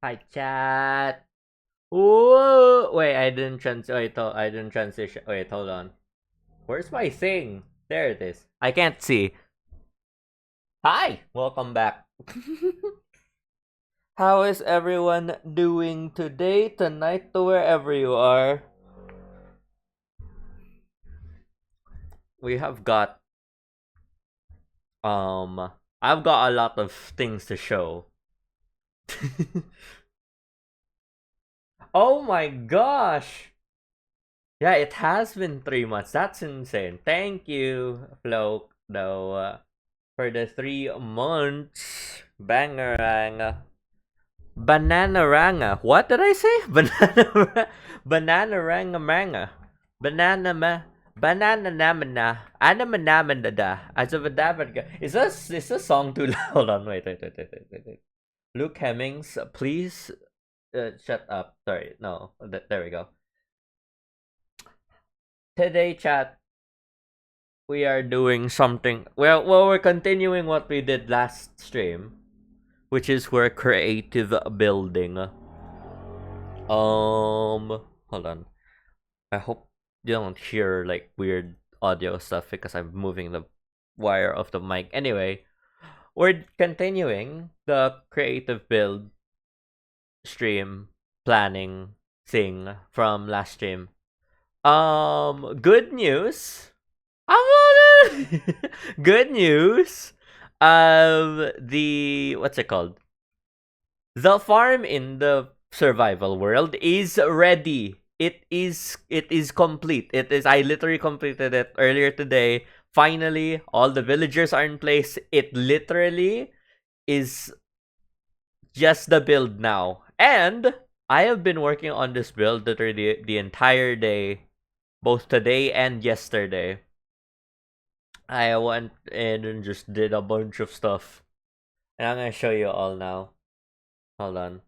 Hi, chat. Whoa! Wait, I didn't transition. Wait, hold on. Where's my thing? There it is. I can't see. Hi, welcome back. How is everyone doing today, tonight, to wherever you are? We have got um. I've got a lot of things to show. Oh my gosh! Yeah, it has been 3 months. That's insane. Thank you, Flo, though, for the 3 months. Bangarang. Bananaranga. What did I say? Bananaranga manga. Banana ma. Banana namana. Anamanamanada. Is this song too loud? Hold on, wait. Luke Hemmings, please shut up. Sorry, no. There we go. Today, chat, we are doing something. Well, we're continuing what we did last stream, which is we're creative building. Hold on. I hope you don't hear like weird audio stuff because I'm moving the wire of the mic. Anyway, we're continuing the creative build stream planning thing from last stream. Good news. Good news. The what's it called? The farm in the survival world is ready. It is complete. It is I literally completed it earlier today. Finally, all the villagers are in place. It literally is just the build now. And I have been working on this build literally the entire day, both today and yesterday. I went in and just did a bunch of stuff. And I'm gonna show you all now. Hold on.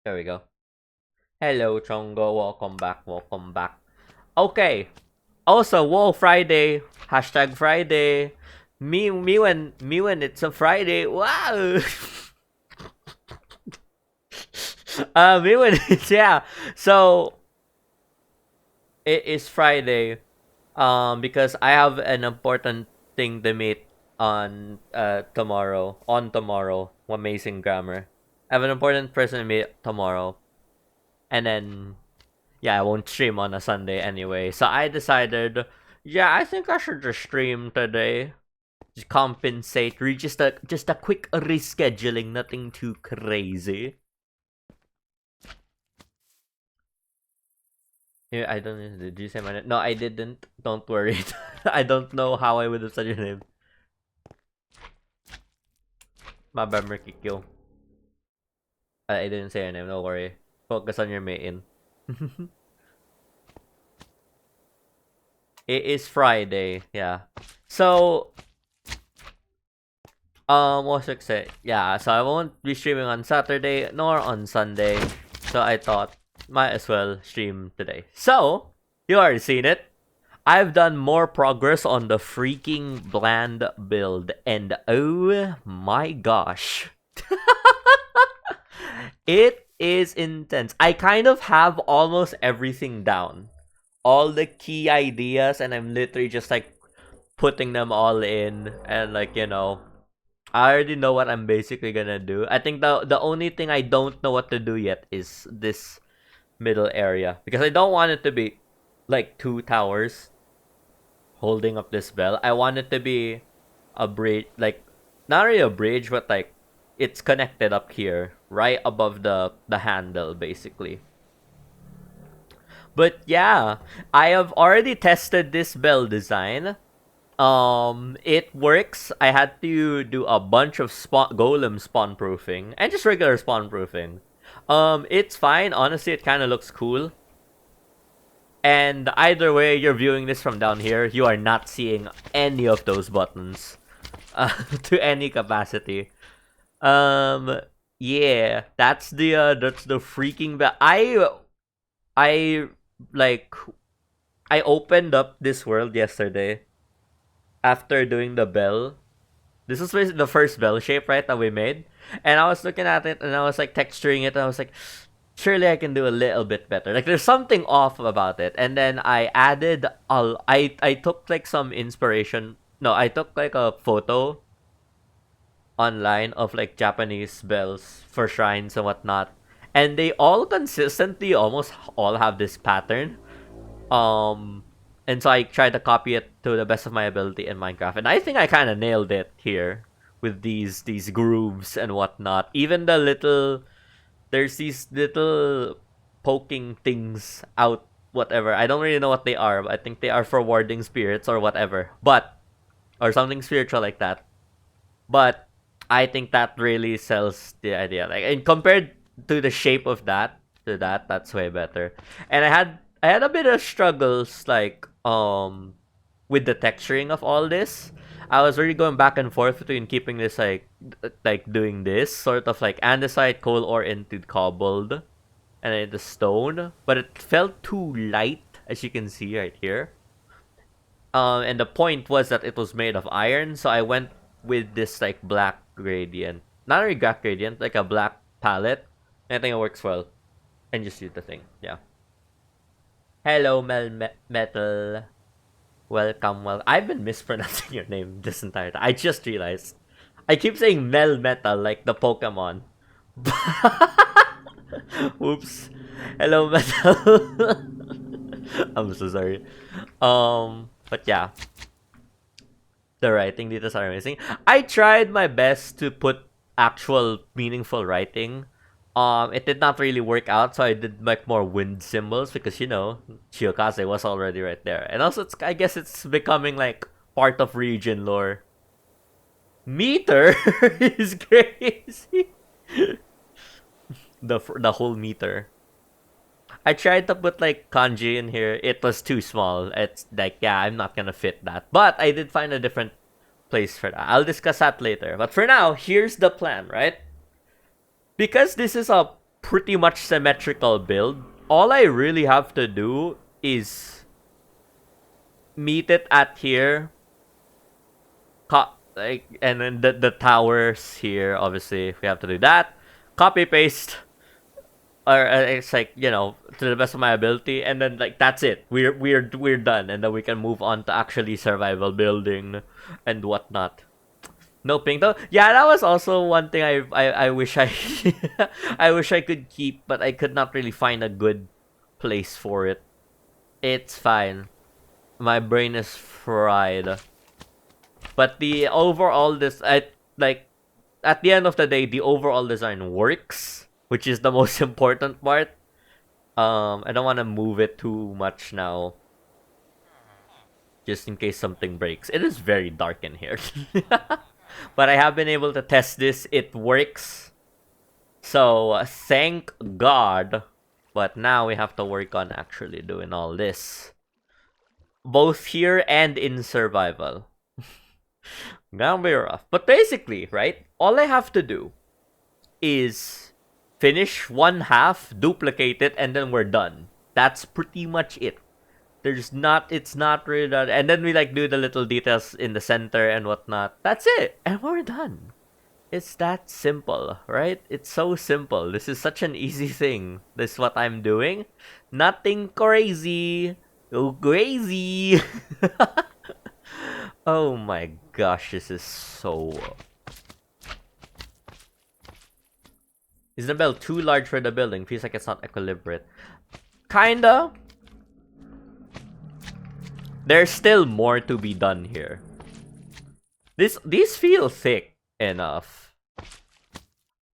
There we go. Hello, Chongo. Welcome back. Welcome back. Okay. Also, whoa, Friday. Hashtag Friday. Me when it's a Friday. Wow. Me when it's yeah. So it is Friday. Because I have an important thing to meet tomorrow. On tomorrow. Amazing grammar. I have an important person to meet tomorrow. And then yeah, I won't stream on a Sunday anyway. So I decided, yeah, I think I should just stream today. Just compensate. Just a quick rescheduling, nothing too crazy. Yeah, I don't know. Did you say my name? No, I didn't. Don't worry. I don't know how I would have said your name. My bad, Merkikyo. I didn't say your name. Don't worry. Focus on your main. It is Friday. Yeah. So what should I say? Yeah, so I won't be streaming on Saturday nor on Sunday. So I thought might as well stream today. So, you already seen it. I've done more progress on the freaking bland build, and oh my gosh. It is intense. I kind of have almost everything down. All the key ideas, and I'm literally just like putting them all in, and I already know what I'm basically gonna do. I think the only thing I don't know what to do yet is this middle area, because I don't want it to be like two towers holding up this bell. I want it to be a bridge, like not really a bridge, but like it's connected up here, right above the handle, basically. But yeah, I have already tested this bell design. It works. I had to do a bunch of golem spawn proofing and just regular spawn proofing. It's fine. Honestly, it kind of looks cool. And either way you're viewing this from down here, you are not seeing any of those buttons to any capacity. Um, yeah, that's the freaking I like I opened up this world yesterday after doing the bell, This was basically the first bell shape, right, that we made. And I was looking at it and I was like texturing it and I was like, surely I can do a little bit better. Like there's something off about it. And then I added I took like some inspiration. No, I took like a photo online of like Japanese bells for shrines and whatnot. And they all consistently almost all have this pattern. Um and so I tried to copy it to the best of my ability in Minecraft. And I think I kinda nailed it here with these grooves and whatnot. Even the little there's these little poking things out, whatever. I don't really know what they are, but I think they are for warding spirits or whatever. But or something spiritual like that. But I think that really sells the idea. Like, and compared to the shape of that, that's way better. And I had a bit of struggles like with the texturing of all this. I was really going back and forth between keeping this like doing this sort of like andesite, coal ore into cobbled and then the stone, but it felt too light, as you can see right here. And the point was that it was made of iron, so I went with this like black gradient, not a black gradient, like a black palette. And I think it works well. And just use the thing, yeah. Hello, Metal. Welcome. Well, I've been mispronouncing your name this entire time. I just realized. I keep saying Mel Metal like the Pokemon. Oops. Hello, Metal. I'm so sorry. But yeah. The writing details are amazing. I tried my best to put actual meaningful writing. It did not really work out, so I did like more wind symbols because you know Chiokaze was already right there, and also I guess it's becoming like part of Ryujin lore. Meter is crazy. The whole meter. I tried to put like kanji in here. It was too small. It's like, yeah, I'm not gonna fit that. But I did find a different place for that. I'll discuss that later. But for now, here's the plan, right? Because this is a pretty much symmetrical build, all I really have to do is meet it at here. Like, and then the towers here, obviously, we have to do that. Copy paste or it's like, you know, to the best of my ability, and then like that's it, we're done, and then we can move on to actually survival building and whatnot. No ping though. Yeah, that was also one thing I wish I I wish I could keep, but I could not really find a good place for it. It's fine, my brain is fried, but the overall I like at the end of the day, the overall design works, which is the most important part. I don't want to move it too much now, just in case something breaks. It is very dark in here. But I have been able to test this. It works. So, thank God. But now we have to work on actually doing all this. Both here and in survival. Gonna be rough. But basically, right? All I have to do is finish one half, duplicate it, and then we're done. That's pretty much it. It's not really done. And then we like do the little details in the center and whatnot. That's it. And we're done. It's that simple, right? It's so simple. This is such an easy thing. This is what I'm doing. Nothing crazy. Go crazy. Oh my gosh, this is so... Is the bell too large for the building? Feels like it's not equilibrate. Kinda. There's still more to be done here. These feel thick enough.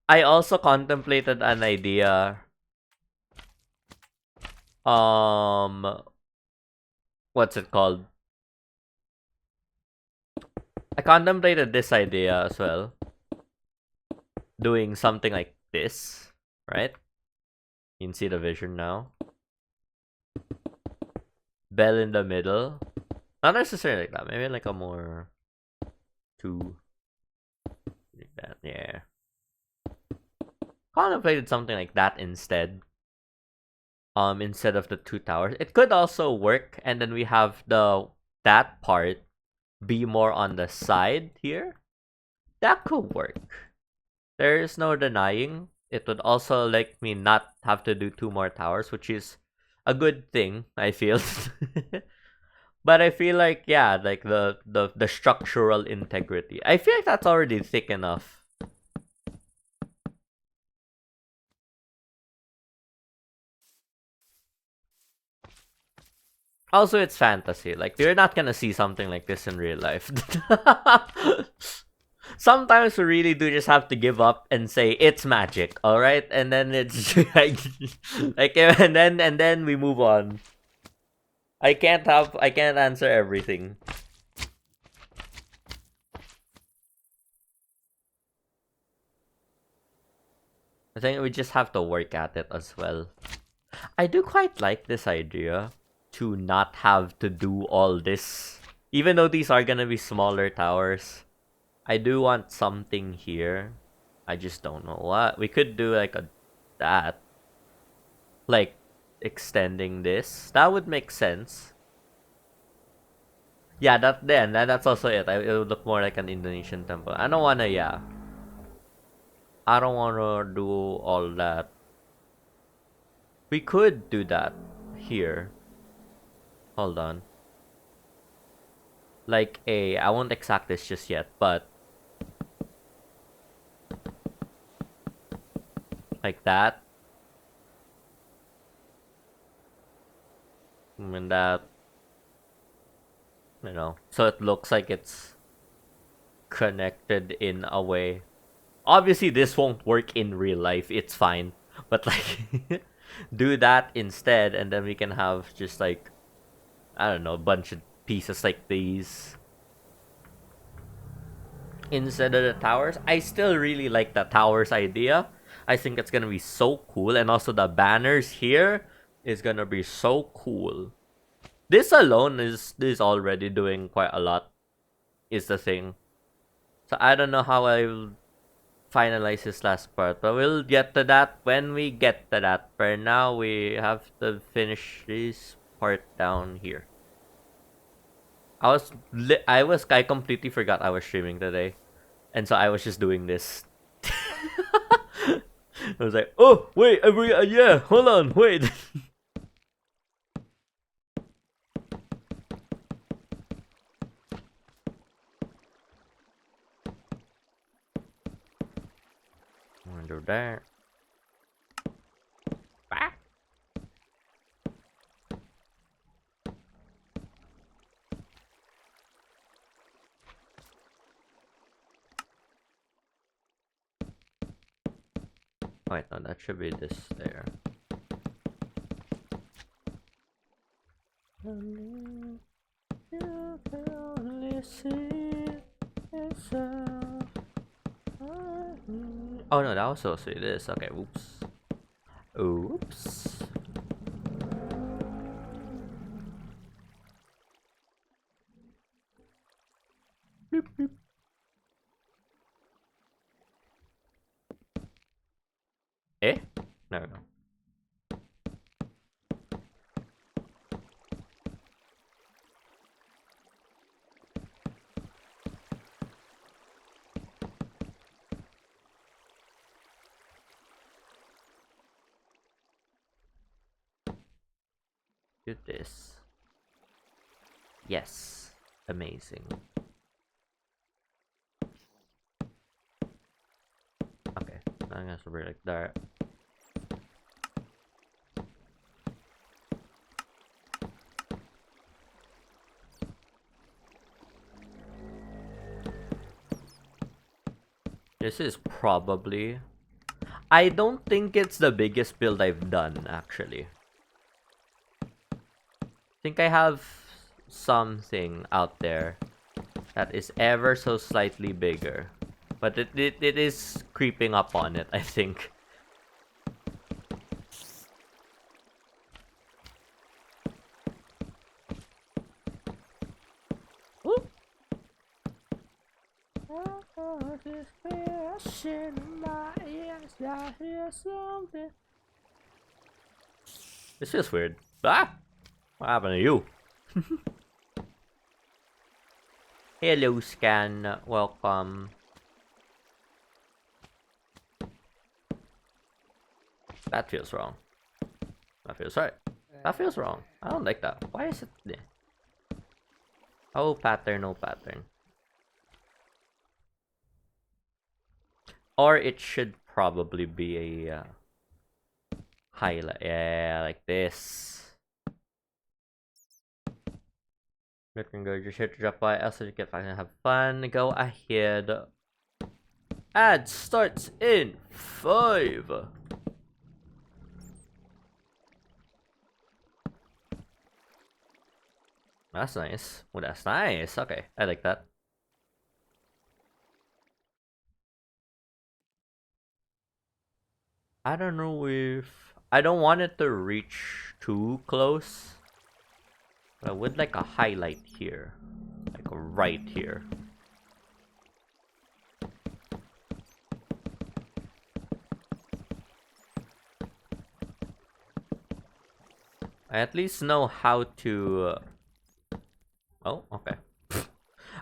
I also contemplated an idea. What's it called? I contemplated this idea as well. Doing something like this, right? You can see the vision now. Bell in the middle. Not necessarily like that. Maybe like a more... two... like that, yeah. Contemplated something like that instead. Instead of the two towers. It could also work, and then we have that part be more on the side here. That could work. There's no denying. It would also let me not have to do 2 more towers, which is a good thing, I feel. But I feel like, yeah, like the structural integrity. I feel like that's already thick enough. Also, it's fantasy. Like, you're not gonna see something like this in real life. Sometimes we really do just have to give up and say it's magic, all right? And then it's like and then we move on. I can't answer everything. I think we just have to work at it as well. I do quite like this idea to not have to do all this. Even though these are gonna be smaller towers, I do want something here. I just don't know what. We could do like that. Like extending this. That would make sense. Yeah, that's also it. It would look more like an Indonesian temple. I don't wanna, yeah. I don't wanna do all that. We could do that here. Hold on. Like I won't exact this just yet, but like that. And that, so it looks like it's connected in a way. Obviously, this won't work in real life. It's fine. But like, do that instead, and then we can have just like, I don't know, a bunch of pieces like these instead of the towers. I still really like the towers idea. I think it's gonna be so cool, and also the banners here is gonna be so cool. This alone is already doing quite a lot, is the thing. So I don't know how I will finalize this last part, but we'll get to that when we get to that. For now, we have to finish this part down here. I completely forgot I was streaming today, and so I was just doing this. I was like, oh wait, yeah, hold on, wait. Under there. Back. Wait, no, that should be this there. You can only see yourself. Oh no, that was supposed to be this. Okay, oops. Oops. Beep, beep. Eh? No. Do this. Yes. Amazing. Okay. I'm gonna be like that. This is probably... I don't think it's the biggest build I've done, actually. I think I have something out there that is ever so slightly bigger. But it is creeping up on it, I think. Ooh. This feels weird. Ah! What happened to you? Hello, Scan. Welcome. That feels wrong. That feels right. That feels wrong. I don't like that. Why is it there? Oh, pattern, no pattern. Or it should probably be a highlight. Yeah, like this. You can go just hit drop by us so you can fucking have fun. Go ahead. Ad starts in 5. That's nice. Well, that's nice. Okay, I like that. I don't know if I don't want it to reach too close. But I would like a highlight here. Like right here. I at least know how to... Oh, okay.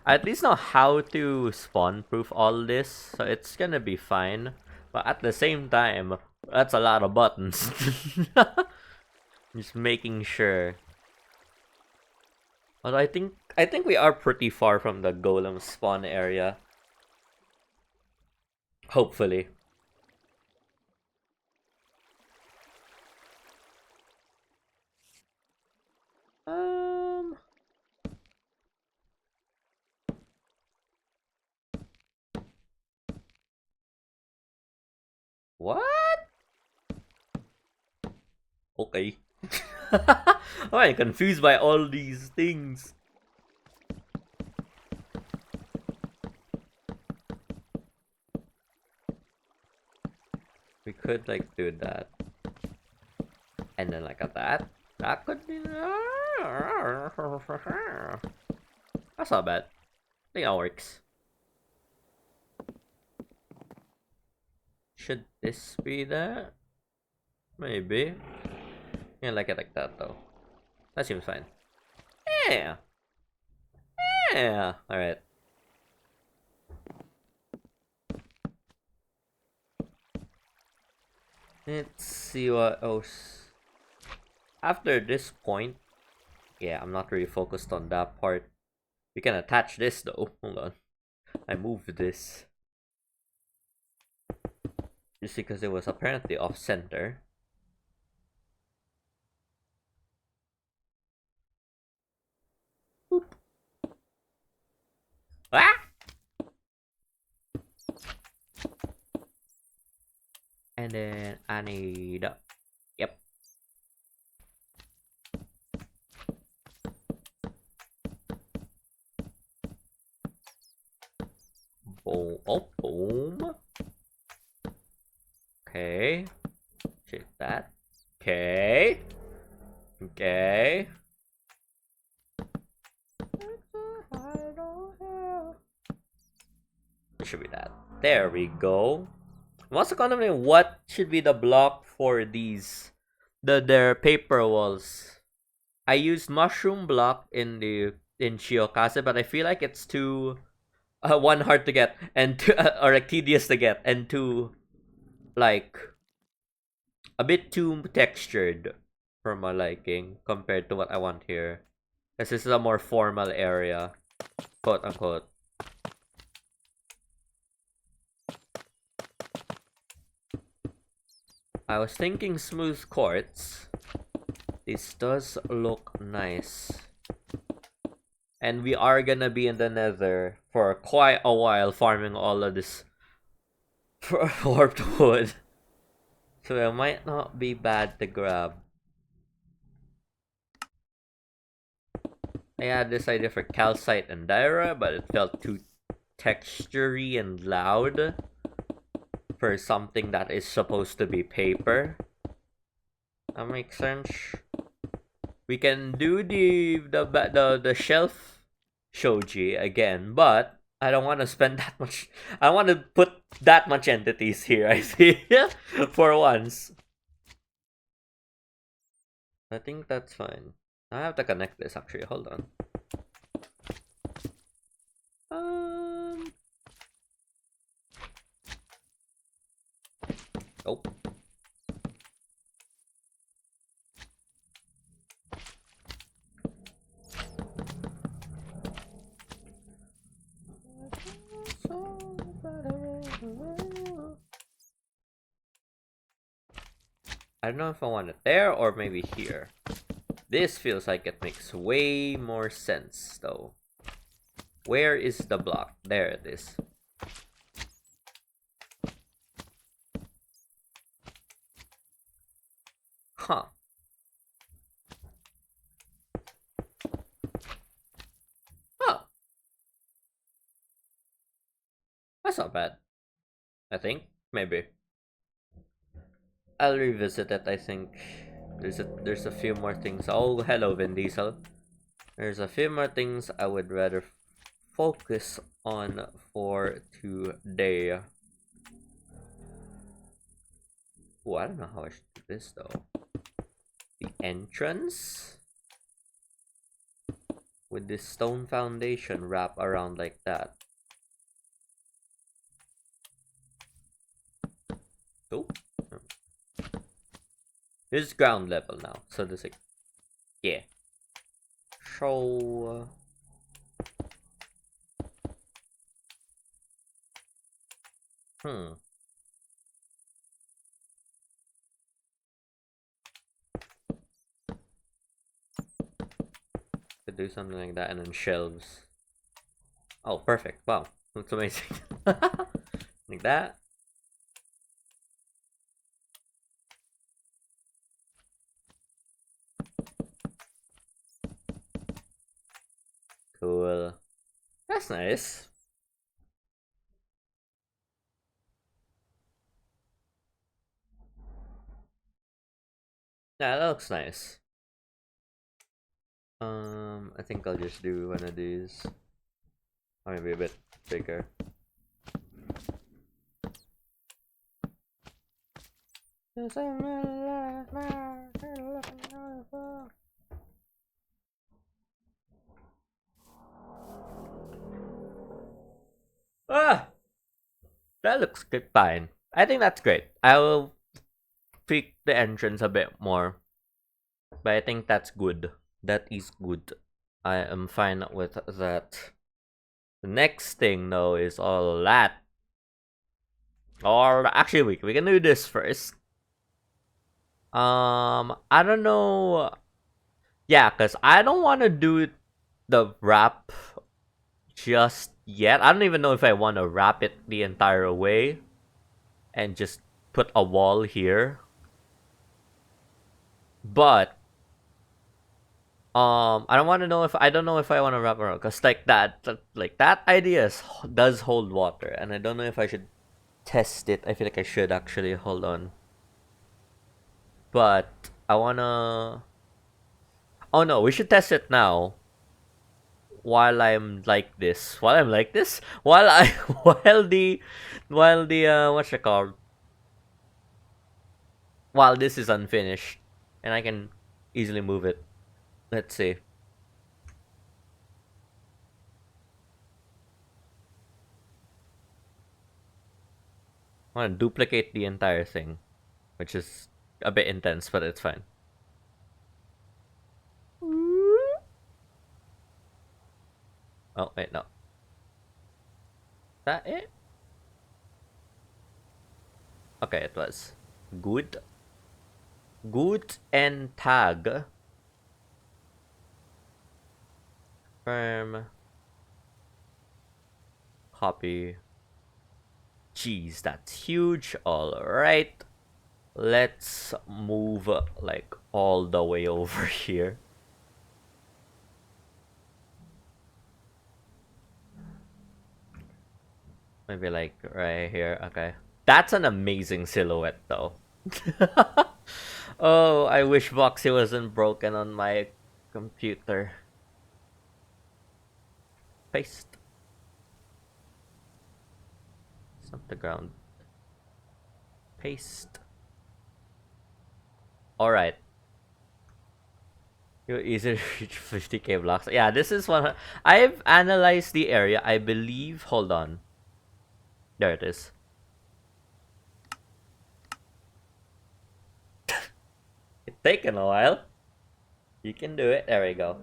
I at least know how to spawn-proof all this, so it's gonna be fine. But at the same time, that's a lot of buttons. Just making sure. Although I think we are pretty far from the golem spawn area. Hopefully. What? Okay. I'm confused by all these things. We could like do that. And then like at that. That could be... That's not bad. I think that works. Should this be that? Maybe. Yeah, like it like that though. That seems fine. Yeah. Yeah. Alright. Let's see what else. After this point, yeah, I'm not really focused on that part. We can attach this though. Hold on. I moved this. Just because it was apparently off center. Boop. Ah! And then I need... Yep. Boom. Oh, boom. Okay. Check that. Okay. Okay. It should be that. There we go. I'm also contemplating what should be the block for these their paper walls. I used mushroom block in Shiokase, but I feel like it's too one hard to get and two, or like tedious to get, and two like a bit too textured for my liking compared to what I want here. This is a more formal area, quote unquote. I was thinking smooth quartz. This does look nice. And we are gonna be in the nether for quite a while farming all of this warped wood. So it might not be bad to grab. I had this idea for calcite and dyra, but it felt too textury and loud for something that is supposed to be paper. That makes sense. We can do the shelf shoji again, but I don't want to spend that much. I want to put that much entities here, I see. For once. I think that's fine. I have to connect this actually. Hold on. Oh. I don't know if I want it there or maybe here. This feels like it makes way more sense, though. Where is the block? There it is. Huh. Huh. That's not bad. I think. Maybe. I'll revisit it, I think. There's a few more things. Oh, hello, Vin Diesel. There's a few more things I would rather focus on for today. Oh, I don't know how I should do this though. The entrance with this stone foundation wrap around like that. Oh, this is ground level now, so this like, yeah. So could do something like that and then shelves. Oh, perfect. Wow, that's amazing. Like that. Cool. That's nice. Yeah, that looks nice. I think I'll just do one of these. Or maybe a bit bigger. Ah! That looks good, fine. I think that's great. I will tweak the entrance a bit more. But I think that's good. That is good. I am fine with that. The next thing, though, is all that. Or actually, we can do this first. I don't know. Yeah, cause I don't want to do the wrap just yet. I don't even know if I want to wrap it the entire way and just put a wall here. But I don't want to know if I don't know if I want to wrap around because like that idea does hold water, and I don't know if I should test it. I feel like I should actually hold on, but I wanna. Oh no, we should test it now. While I'm like this, while I while the what's it called? While this is unfinished, and I can easily move it. Let's see. I want to duplicate the entire thing, which is a bit intense, but it's fine. Oh, wait, no. Is that it? Okay, it was. Good. Good and tag. Firm. Copy. Jeez, that's huge. Alright. Let's move like all the way over here. Maybe like right here. Okay. That's an amazing silhouette though. Oh, I wish Voxy wasn't broken on my computer. Paste. It's not the ground. Paste. Alright. You easily reach 50k blocks. Yeah, this is one. I've analyzed the area. I believe. Hold on. There it is. It's taken a while. You can do it. There we go.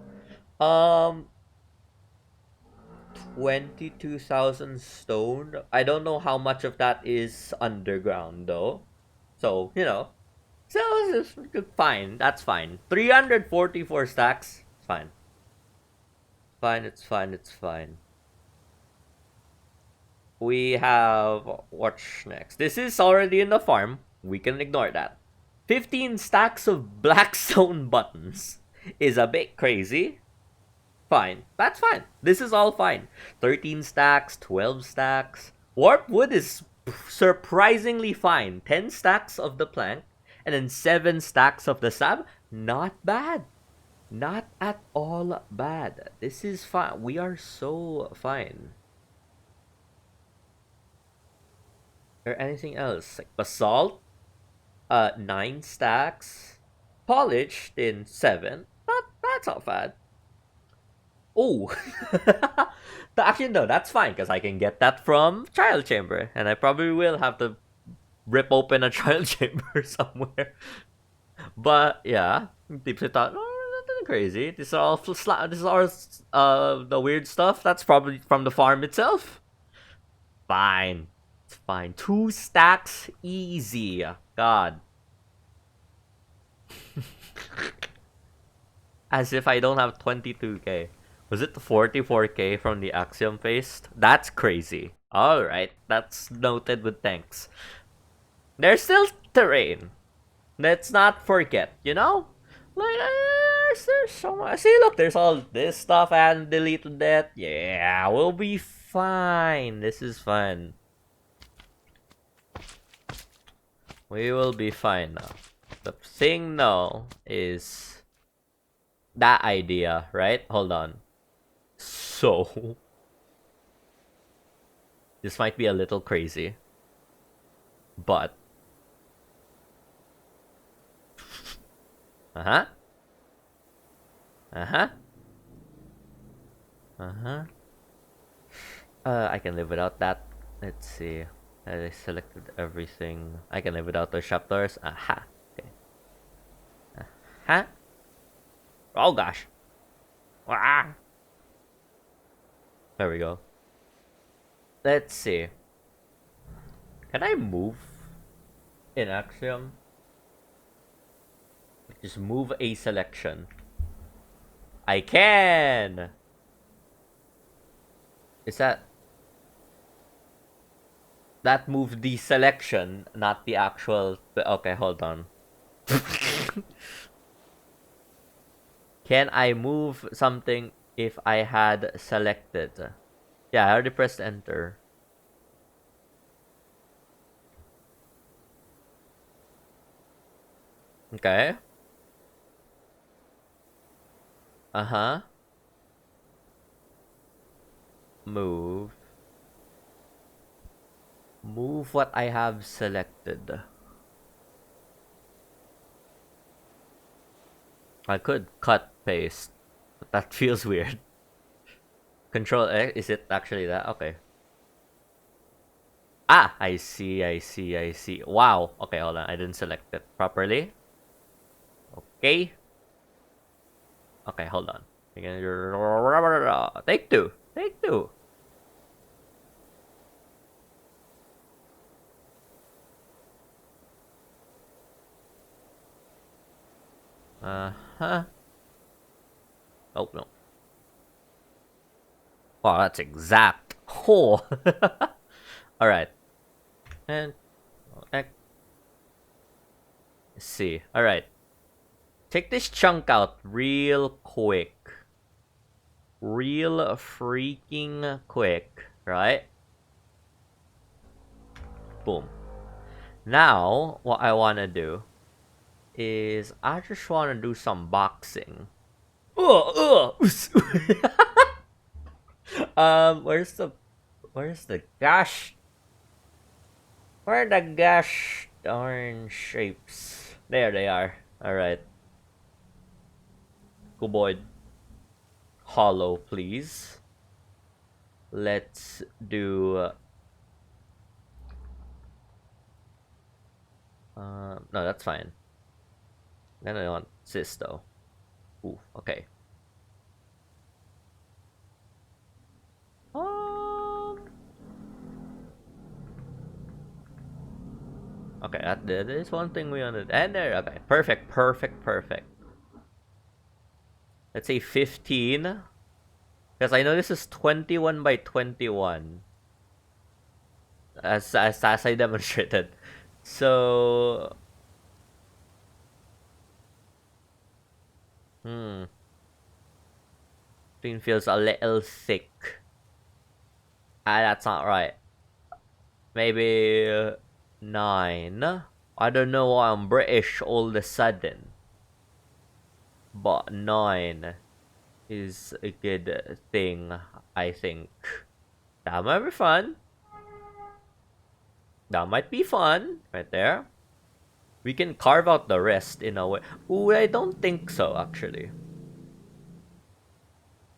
22,000 stone. I don't know how much of that is underground though. So, you know, So it's fine. That's fine. 344 stacks. Fine. Fine. It's fine. It's fine. We have what's next. This is already in the farm. We can ignore that. 15 stacks of blackstone buttons is a bit crazy. Fine. That's fine. This is all fine. 13 stacks, 12 stacks. Warp wood is surprisingly fine. 10 stacks of the plank and then 7 stacks of the sab. Not bad. Not at all bad. This is fine. We are so fine. Or anything else? Like basalt, 9 stacks. Polished in 7. That's not bad. Oh, actually no, that's fine because I can get that from trial chamber, and I probably will have to rip open a trial chamber somewhere. But yeah, people thought, oh, nothing crazy. This is all this is all the weird stuff. That's probably from the farm itself. Fine, it's fine. 2 stacks, easy. God. As if I don't have 22k. Was it 44k from the Axiom Paste? That's crazy. Alright, that's noted with thanks. There's still terrain. Let's not forget, you know? Like, there's so much. See, look, there's all this stuff and deleted that. Yeah, we'll be fine. This is fun. We will be fine now. The thing now is that idea, right? Hold on. So, this might be a little crazy, but uh-huh. Uh-huh. Uh-huh. I can live without that. Let's see. I selected everything. I can live without those shop doors. Aha. Okay. Huh? Oh gosh. Ah. There we go. Let's see. Can I move in Axiom? Just move a selection. I can! Is that... That moved the selection, not the actual... Okay, hold on. Can I move something if I had selected? Yeah, I already pressed enter. Okay. Uh-huh. Move. Move what I have selected. I could cut paste, but that feels weird. Control X, is it actually that? Okay. Ah, I see, I see, I see. Wow. Okay, hold on. I didn't select it properly. Okay. Okay, hold on. Take 2. Take 2. Uh-huh. Oh, no. Wow, that's exact. Oh. Alright. And... Let's see. Alright. Take this chunk out real quick. Real freaking quick. Right? Boom. Now, what I want to do is I just want to do some boxing. Where's the gosh? Where are the gosh darn shapes? There they are. All right. Cuboid. Hollow, please. Let's do. No, that's fine. Then I want cis though. Ooh, okay. Okay, that is one thing we wanted. And there, okay. Perfect, perfect, perfect. Let's say 15. Because I know this is 21 by 21. As I demonstrated. So... Screen feels a little thick. That's not right. Maybe 9. I don't know why I'm British all of a sudden. But 9 is a good thing, I think. That might be fun. That might be fun, right there. We can carve out the rest in a way. Ooh, I don't think so, actually.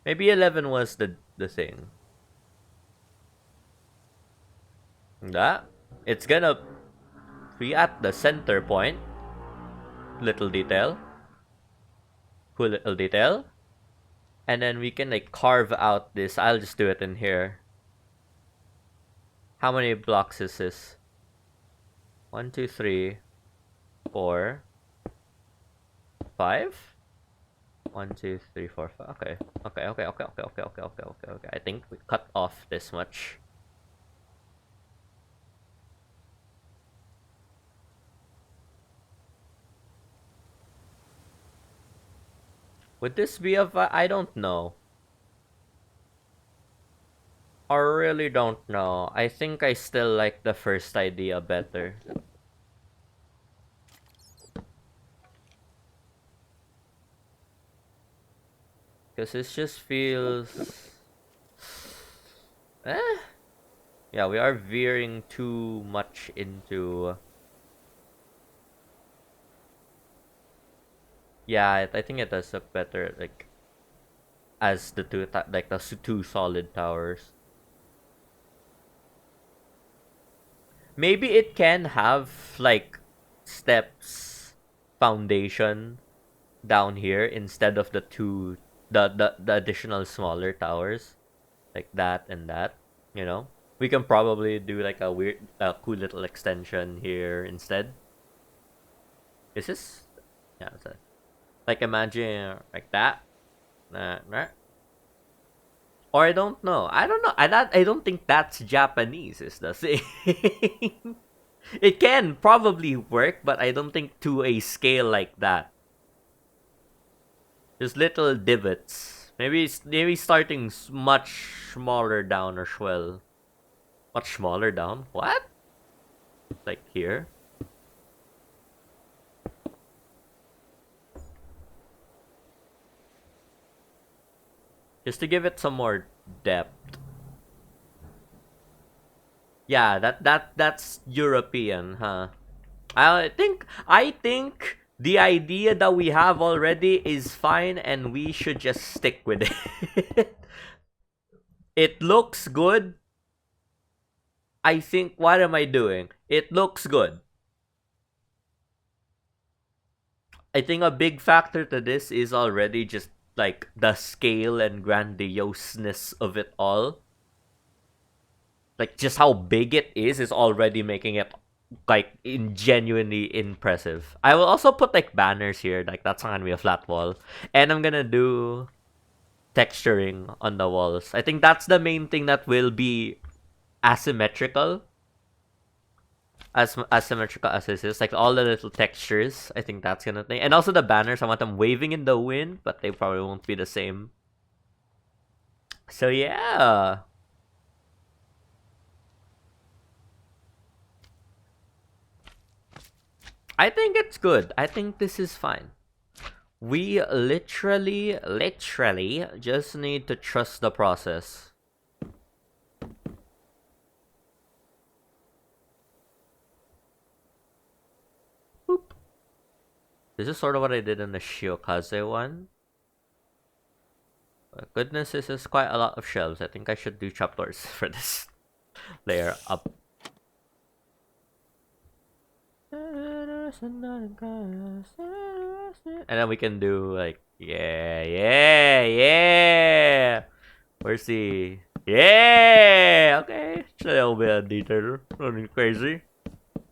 Maybe 11 was the thing. That. It's gonna be at the center point. Little detail. Cool little detail. And then we can like carve out this. I'll just do it in here. How many blocks is this? 1, 2, 3, 4, 5. 1, 2, 3, 4, 5. Okay. Okay. I think we cut off this much. Would this be I don't know. I really don't know. I think I still like the first idea better. Because it just feels... Yeah, we are veering too much into... Yeah, I think it does look better, like... As the two solid towers. Maybe it can have, like, steps, foundation down here instead of the additional smaller towers. Like that and that, you know? We can probably do like a cool little extension here instead. Is this? Yeah, like imagine like that. Or I don't know. I don't know. I don't think that's Japanese is the thing. It can probably work, but I don't think to a scale like that. Just little divots. Maybe starting much smaller down as well. Much smaller down? What? Like here? Just to give it some more depth. Yeah, that's European, huh? I think the idea that we have already is fine and we should just stick with it. It looks good. I think, what am I doing? It looks good. I think a big factor to this is already just like the scale and grandioseness of it all. Like just how big it is already making it like genuinely impressive. I will also put like banners here, like that's not gonna be a flat wall. And I'm gonna do texturing on the walls. I think that's the main thing that will be asymmetrical. As asymmetrical as this is, like all the little textures, I think that's gonna thing. And also the banners, I want them waving in the wind, but they probably won't be the same. So yeah. I think it's good. I think this is fine. We literally just need to trust the process. Boop. This is sort of what I did in the Shiokaze one. But goodness, this is quite a lot of shelves. I think I should do trapdoors for this layer up. And then we can do like, yeah. Where's the... Yeah! Okay. It's a little bit of detail. Running crazy.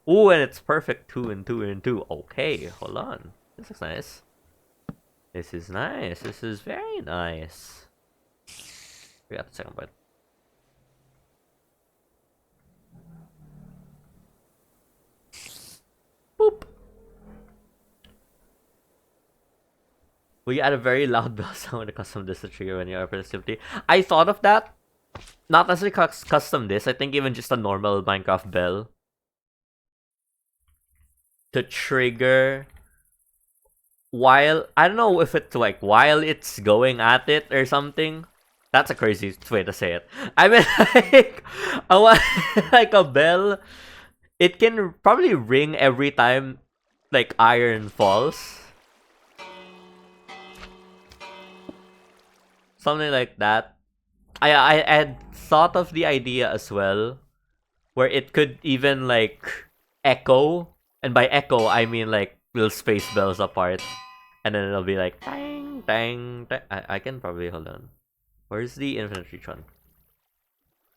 Ooh, and it's perfect 2 and 2 and 2. Okay, hold on. This is nice. This is nice. This is very nice. We got the second point. Boop. We add a very loud bell sound when it custom this to trigger when you are productivity. I thought of that. Not necessarily custom this. I think even just a normal Minecraft bell to trigger while, I don't know if it's like while it's going at it or something. That's a crazy way to say it. I mean, like, I want like a bell. It can probably ring every time like iron falls. Something like that. I had thought of the idea as well, where it could even like echo, and by echo I mean like little space bells apart, and then it'll be like dang dang dang. I can probably hold on. Where's the infinite reach one?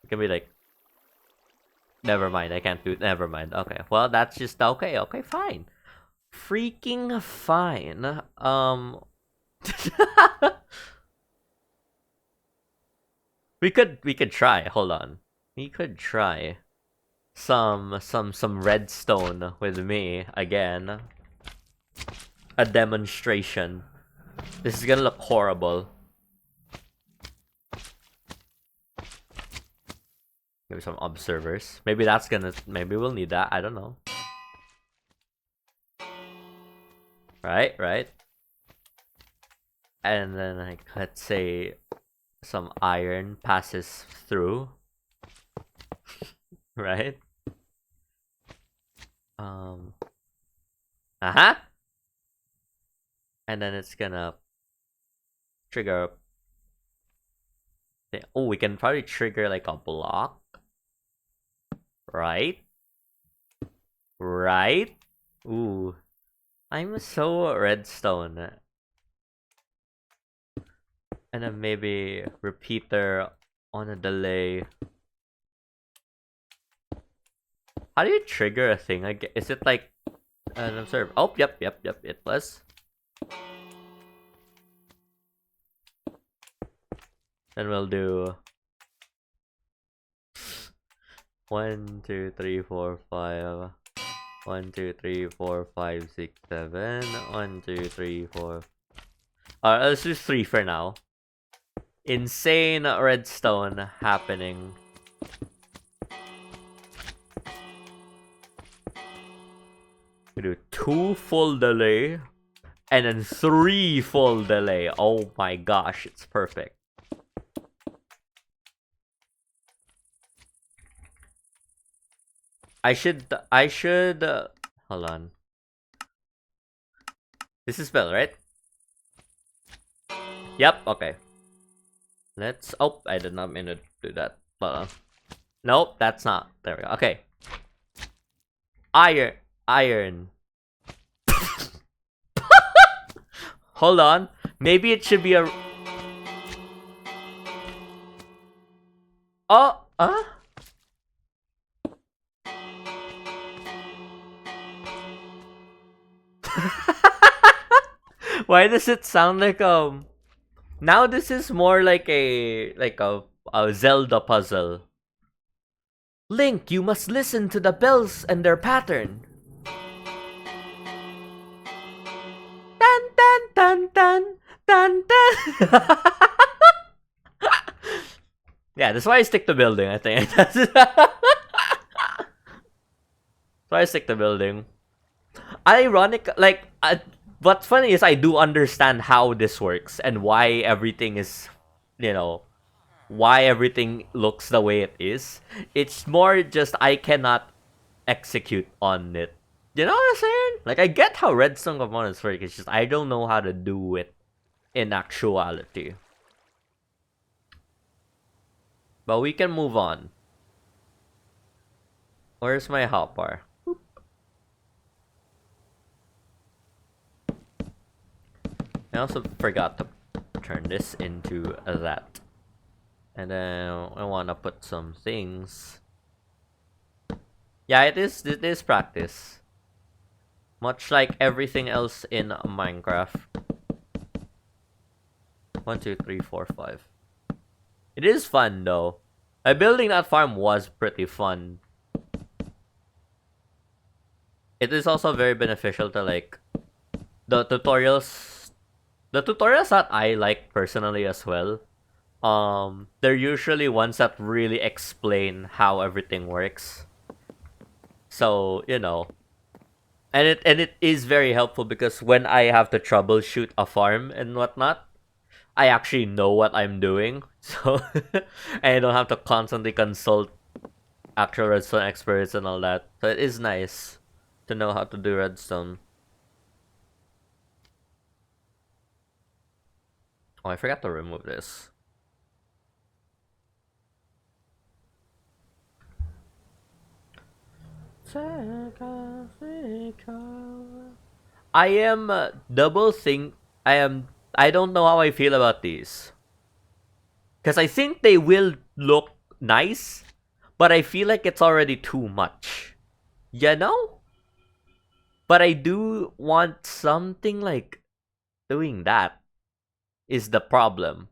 It can be like, never mind. I can't do it. Never mind. Okay, well that's just okay. Okay, fine. Freaking fine. We could try. Hold on. We could try some redstone with me again. A demonstration. This is gonna look horrible. Maybe some observers. Maybe that's gonna. Maybe we'll need that. I don't know. Right, right. And then like let's say some iron passes through. Right? Uh-huh. And then it's gonna trigger. Oh, we can probably trigger like a block. Right? Right? Ooh. I'm so redstone. And then maybe repeater on a delay. How do you trigger a thing? Is it like an observer? Oh, yep, it was. Then we'll do 1, 2, 3, 4, 5. 1, 2, 3, 4, 5, 6, 7. 1, 2, 3, 4. Alright, let's do 3 for now. Insane redstone happening. We do 2 full delay and then 3 full delay. Oh my gosh, it's perfect. I should hold on. This is spell, right? Yep, okay. Let's I did not mean to do that. Nope, that's not. There we go. Okay. Iron. Hold on. Maybe it should be a Why does it sound like now this is more like a Zelda puzzle. Link, you must listen to the bells and their pattern. Dun dun dun dun dun dun. Yeah, that's why I stick to building, I think. That's why I stick to building. Ironic, like, what's funny is I do understand how this works and why everything is, why everything looks the way it is. It's more just I cannot execute on it. You know what I'm saying? Like, I get how redstone components work. It's just I don't know how to do it in actuality. But we can move on. Where's my hotbar? I also forgot to turn this into that. And then I want to put some things Yeah, it is practice. Much like everything else in Minecraft. 1, 2, 3, 4, 5. It is fun though. Building that farm was pretty fun. It is also very beneficial to like the tutorials. The tutorials that I like personally as well. They're usually ones that really explain how everything works. So, and it is very helpful because when I have to troubleshoot a farm and whatnot, I actually know what I'm doing. So I don't have to constantly consult actual redstone experts and all that. So it is nice to know how to do redstone. Oh, I forgot to remove this. I am double think. I am. I don't know how I feel about these because I think they will look nice, but I feel like it's already too much. You know? But I do want something like doing that is the problem.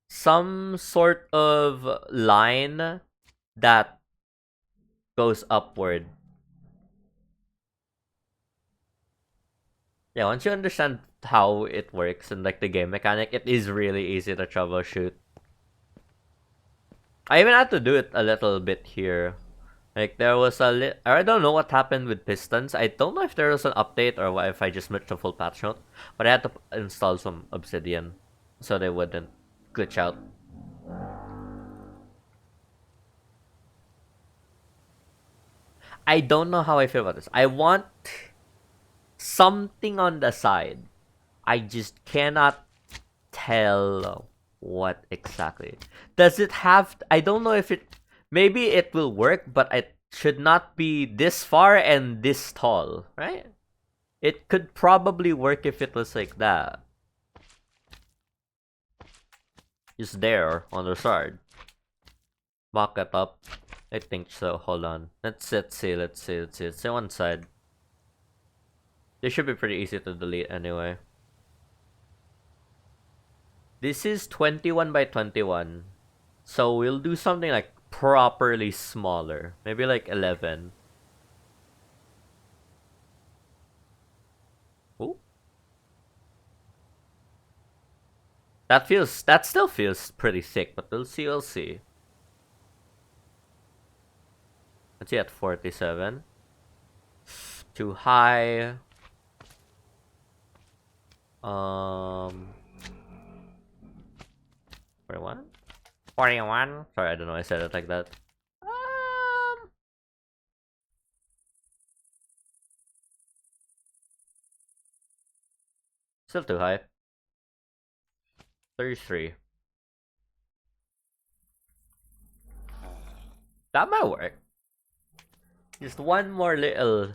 Some sort of line that goes upward. Yeah, once you understand how it works and like the game mechanic, it is really easy to troubleshoot. I even had to do it a little bit here. Like there was I don't know what happened with pistons. I don't know if there was an update or if I just missed the full patch note. But I had to install some obsidian so they wouldn't glitch out. I don't know how I feel about this. I want something on the side. I just cannot tell what exactly. Does it have? I don't know if it. Maybe it will work, but it should not be this far and this tall, right? It could probably work if it was like that. Just there on the side. Mock it up. I think so. Hold on. Let's see. Let's see one side. This should be pretty easy to delete anyway. This is 21 by 21. So we'll do something like properly smaller. Maybe like 11. Ooh. That still feels pretty thick, but we'll see. Let's see at 47. Too high. 41? 41? Sorry, I don't know I said it like that. Still too high. 33. That might work. Just one more little,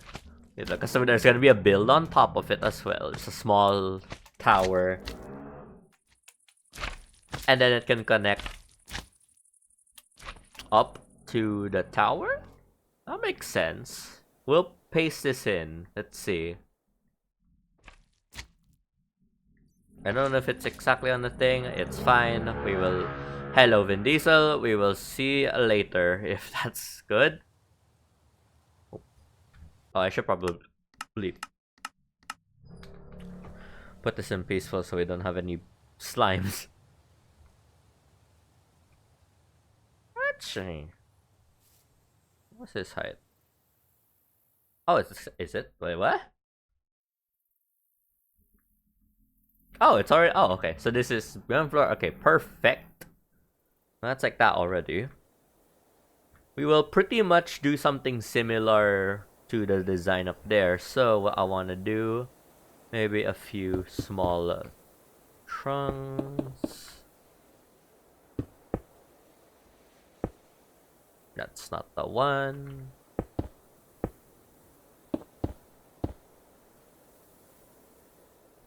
because there's gonna be a build on top of it as well. It's a small tower, and then it can connect up to the tower. That makes sense. We'll paste this in. Let's see. I don't know if it's exactly on the thing. It's fine. We will. Hello, Vin Diesel. We will see later if that's good. Oh, I should probably put this in peaceful so we don't have any slimes. Actually, what's his height? Oh, is it? Wait, what? Oh, it's already. Oh, okay. So this is ground floor. Okay, perfect. That's like that already. We will pretty much do something similar to the design up there. So what I want to do, maybe a few small trunks. That's not the one.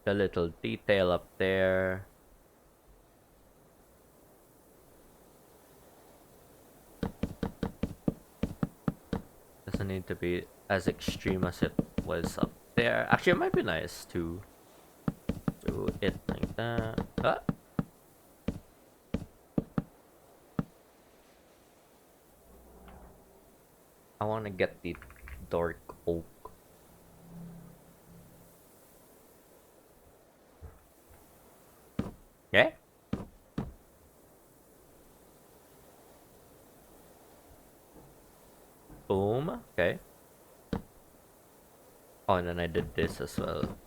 The little detail up there. Doesn't need to be as extreme as it was up there. Actually, it might be nice to do it like that. Ah. I want to get the dark oak. Okay. Boom. Okay. Oh, and then I did this as well.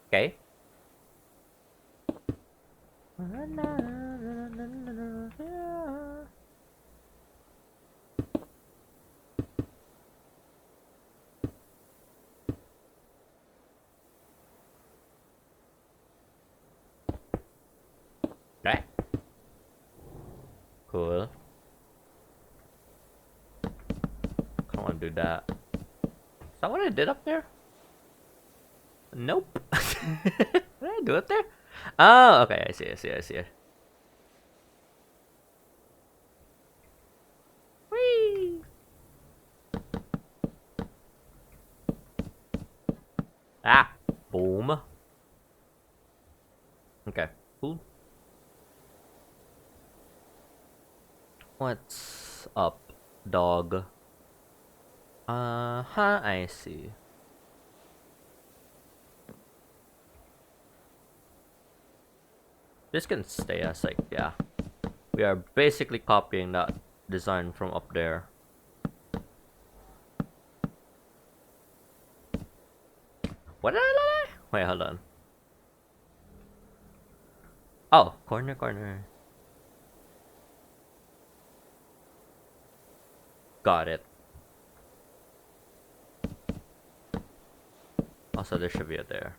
Okay. Okay. Cool. I don't want to do that. Is that what I did up there? Nope. Did I do it there? Oh, okay. I see. I see it. Whee! Ah! Boom. Okay. Cool. What's up, dog? I see. This can stay as like, yeah. We are basically copying that design from up there. What did I lie? Wait, hold on. Oh, corner. Got it. Also, there should be a there.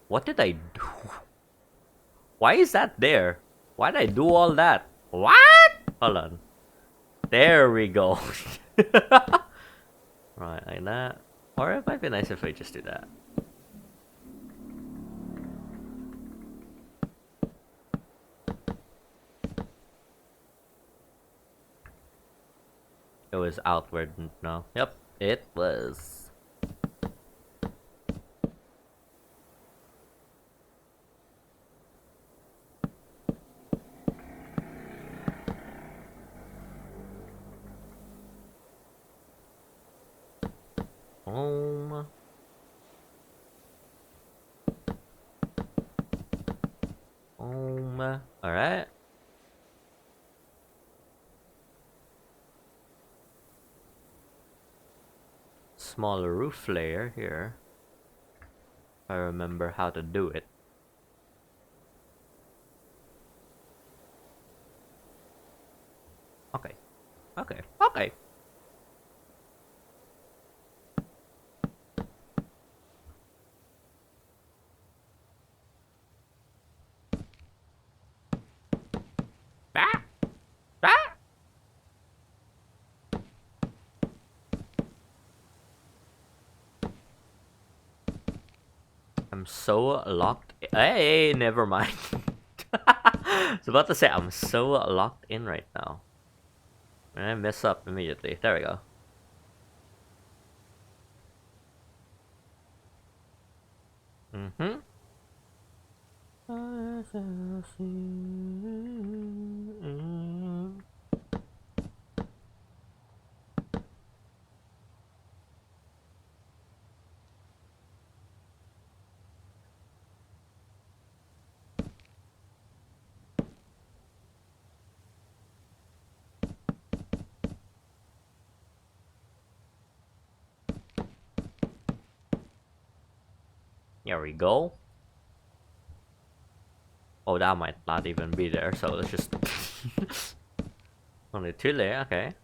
What did I do? Why is that there? Why did I do all that? What? Hold on. There we go. Right, like that. Or it might be nice if I just do that. It was outward no. Yep, it was. Home. Home. Alright. Small roof layer here. I remember how to do it. Okay. Ah! Ah! I'm so locked. Hey, never mind. I was about to say I'm so locked in right now. And I mess up immediately. There we go. Mm-hmm. There we go. Oh, that might not even be there, so let's just... Only two there, okay.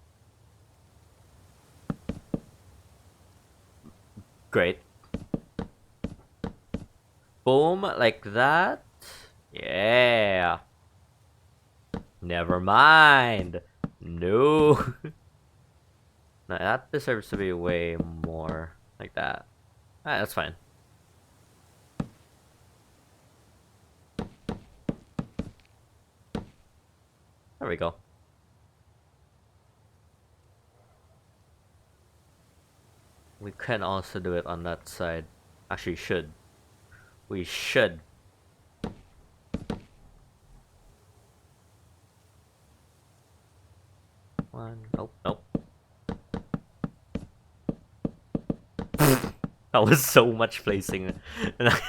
Great. Boom, like that. Yeah. Never mind. No. No, that deserves to be way more like that. Ah, that's fine. There we go. We can also do it on that side. Actually, should. We should. One. Nope. Nope. That was so much placing.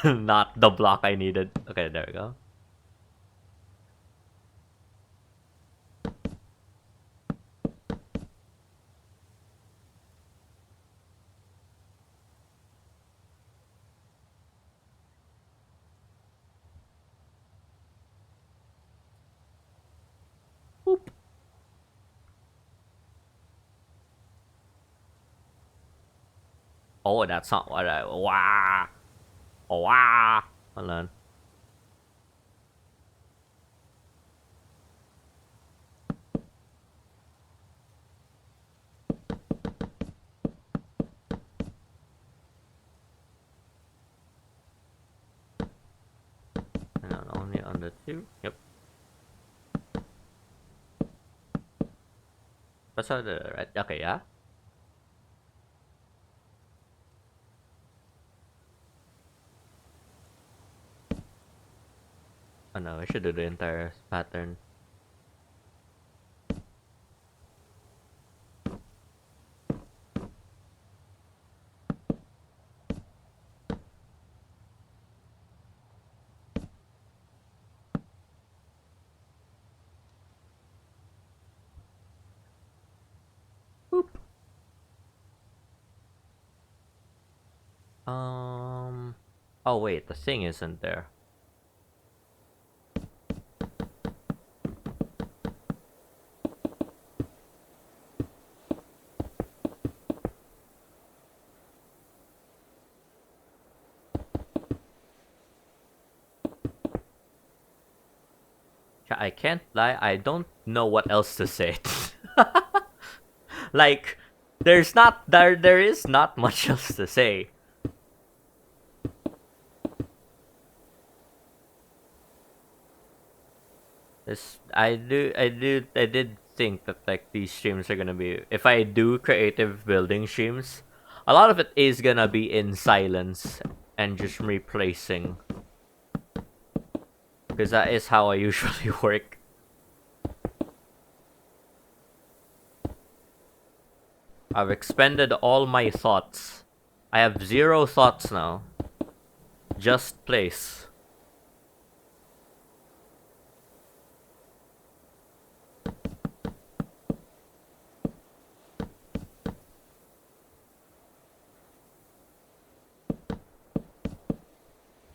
Not the block I needed. Okay, there we go. Boop. Oh, that's not what I. Wah! Wah! Hold on. And only on the two. Yep. That's all the right. Okay, yeah. Oh no, I should do the entire pattern. Boop. Oh wait, the thing isn't there. I can't lie, I don't know what else to say. Like, there is not much else to say. This I did think that like these streams are gonna be, if I do creative building streams, a lot of it is gonna be in silence and just replacing. Because that is how I usually work. I've expended all my thoughts. I have 0 thoughts now. Just place.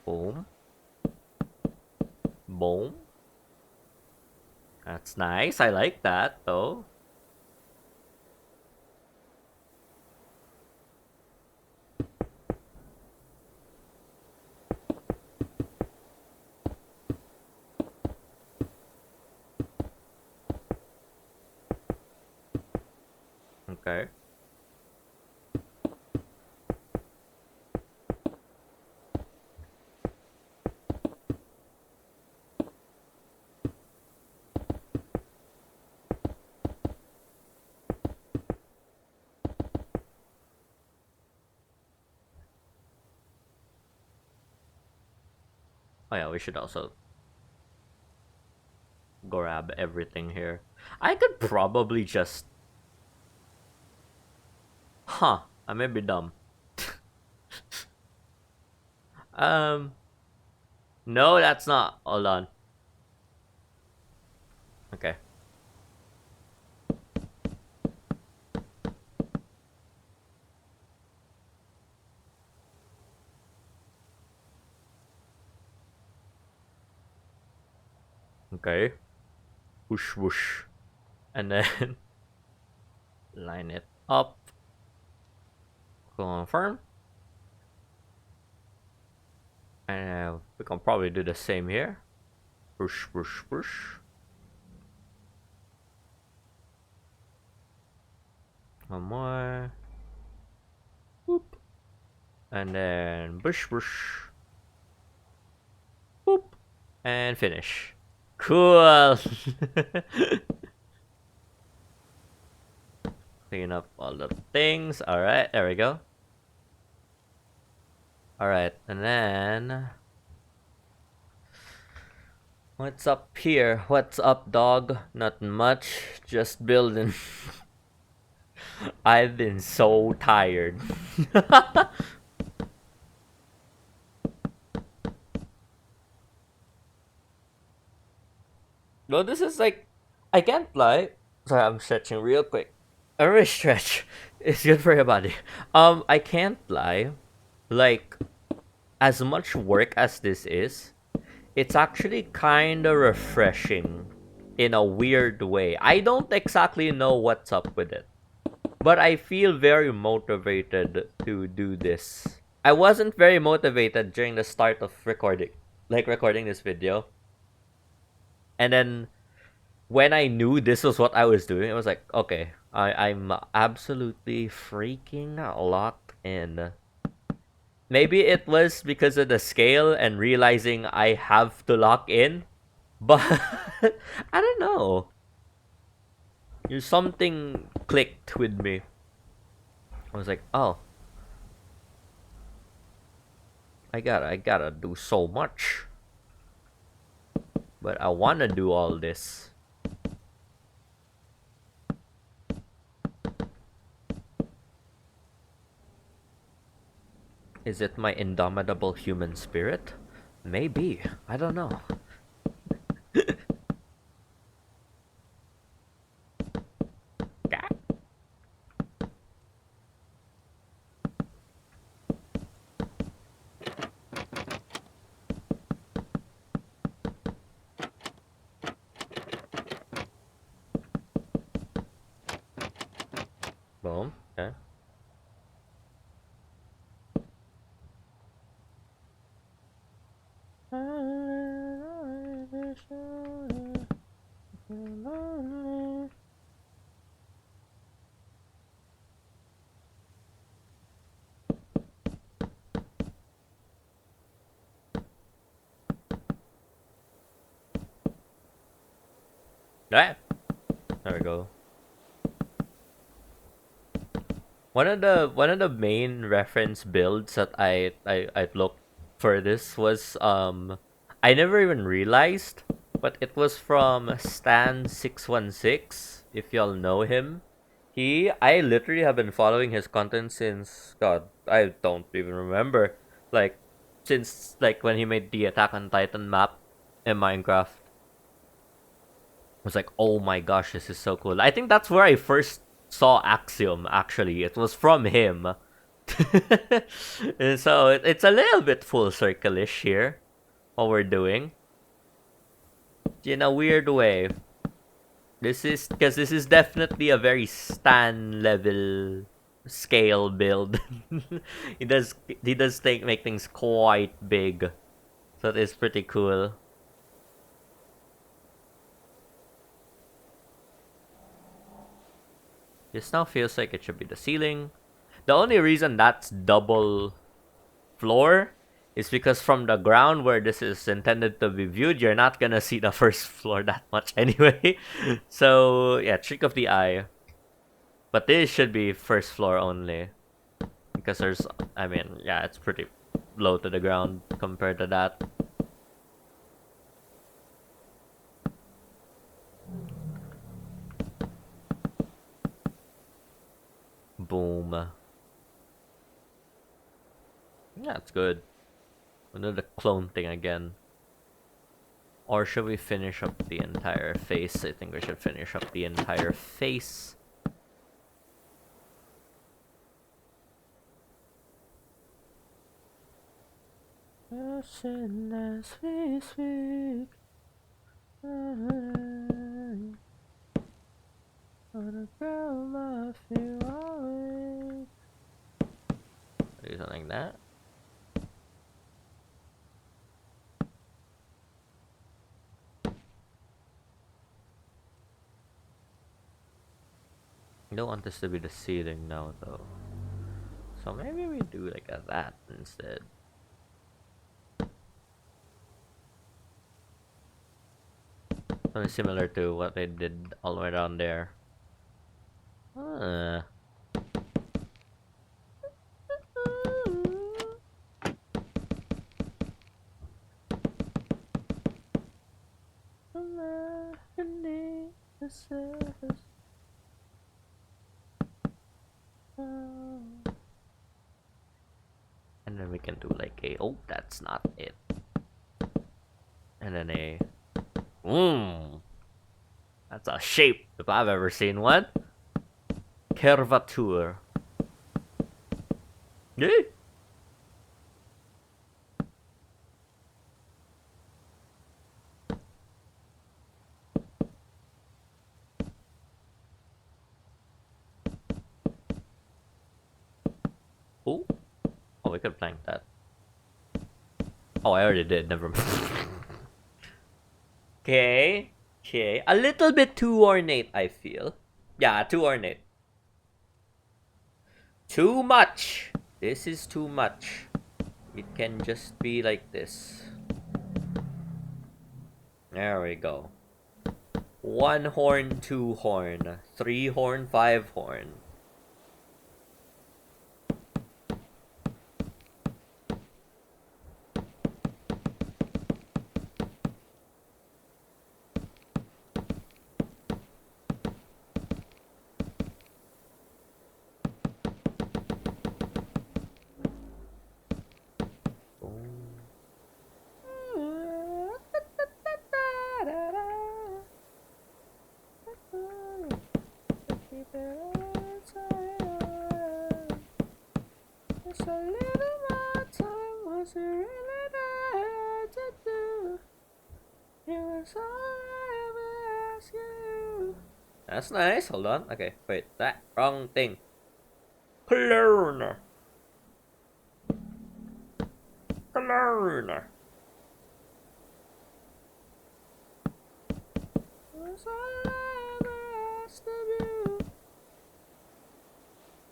Boom. Boom. That's nice. I like that though. Okay. Oh yeah, we should also grab everything here. I could probably just... Huh. I may be dumb. Um... No, that's not. Hold on. Okay. Okay. Whoosh whoosh. And then... line it up. Confirm. And we can probably do the same here. Whoosh whoosh whoosh. One more. Boop. And then bush bush. Boop. And finish. Cool. Clean up all the things. Alright, there we go. Alright, and then what's up here? What's up, dog? Nothing much. Just building. I've been so tired. No, this is like, I can't lie. Sorry, I'm stretching real quick. A wrist stretch is good for your body. I can't lie. Like, as much work as this is, it's actually kind of refreshing in a weird way. I don't exactly know what's up with it, but I feel very motivated to do this. I wasn't very motivated during the start of recording this video. And then when I knew this was what I was doing, it was like, okay, I'm absolutely freaking locked in. Maybe it was because of the scale and realizing I have to lock in, but I don't know. Something clicked with me. I was like, oh, I gotta do so much, but I wanna do all this. Is it my indomitable human spirit? Maybe. I don't know. Boom. Okay. Right. There we go. One of the main reference builds that I looked for this was I never even realized, but it was from Stan616, if y'all know him. I literally have been following his content since, God, I don't even remember. Like, since like when he made the Attack on Titan map in Minecraft. I was like, oh my gosh, this is so cool. I think that's where I first saw Axiom, actually. It was from him. And so it's a little bit full circle-ish here, what we're doing. In a weird way. Because this is definitely a very Stan level scale build. he does make things quite big. So it is pretty cool. This now feels like it should be the ceiling. The only reason that's double floor is because from the ground where this is intended to be viewed, you're not gonna see the first floor that much anyway. So yeah, trick of the eye. But this should be first floor only. Because I mean, yeah, it's pretty low to the ground compared to that. Boom. Yeah, it's good. We'll do the clone thing again. Or should we finish up the entire face? I think we should finish up the entire face. As we speak. On a girl I feel always. Do something like that. I don't want this to be the ceiling now, though. So maybe we do like that instead. Something similar to what they did all the way around there. Huh. The surface. And then we can do like a, oh, that's not it. And then a, that's a shape if I've ever seen one. Curvature. Yeah. Oh, we could plank that. Oh, I already did. Never mind. Okay. A little bit too ornate, I feel. Yeah, too ornate. Too much. This is too much. It can just be like this. There we go. 1 horn, 2 horn, 3 horn, 5 horn. That's nice. Hold on. Okay, wait. That wrong thing. Clone.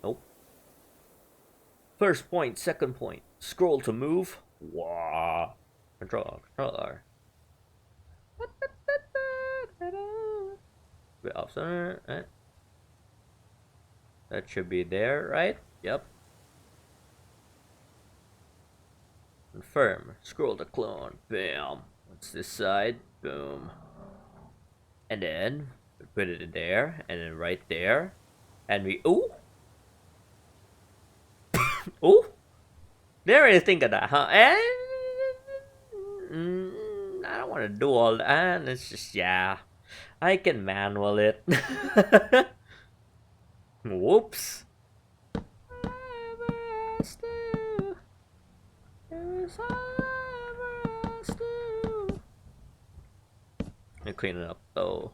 Nope. First point, second point. Scroll to move. Wow. Controller. Bit off center. Right? That should be there, right? Yep. Confirm. Scroll to clone. Bam. What's this side? Boom. And then we put it in there, and then right there, and we oh, didn't really think of that, huh? And I don't want to do all that. It's just I can manual it. Whoops. Let me clean it up though.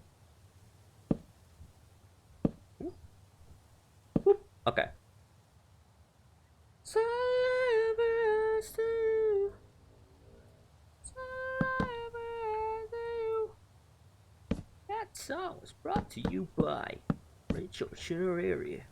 Okay. That song was brought to you by Rachel Area.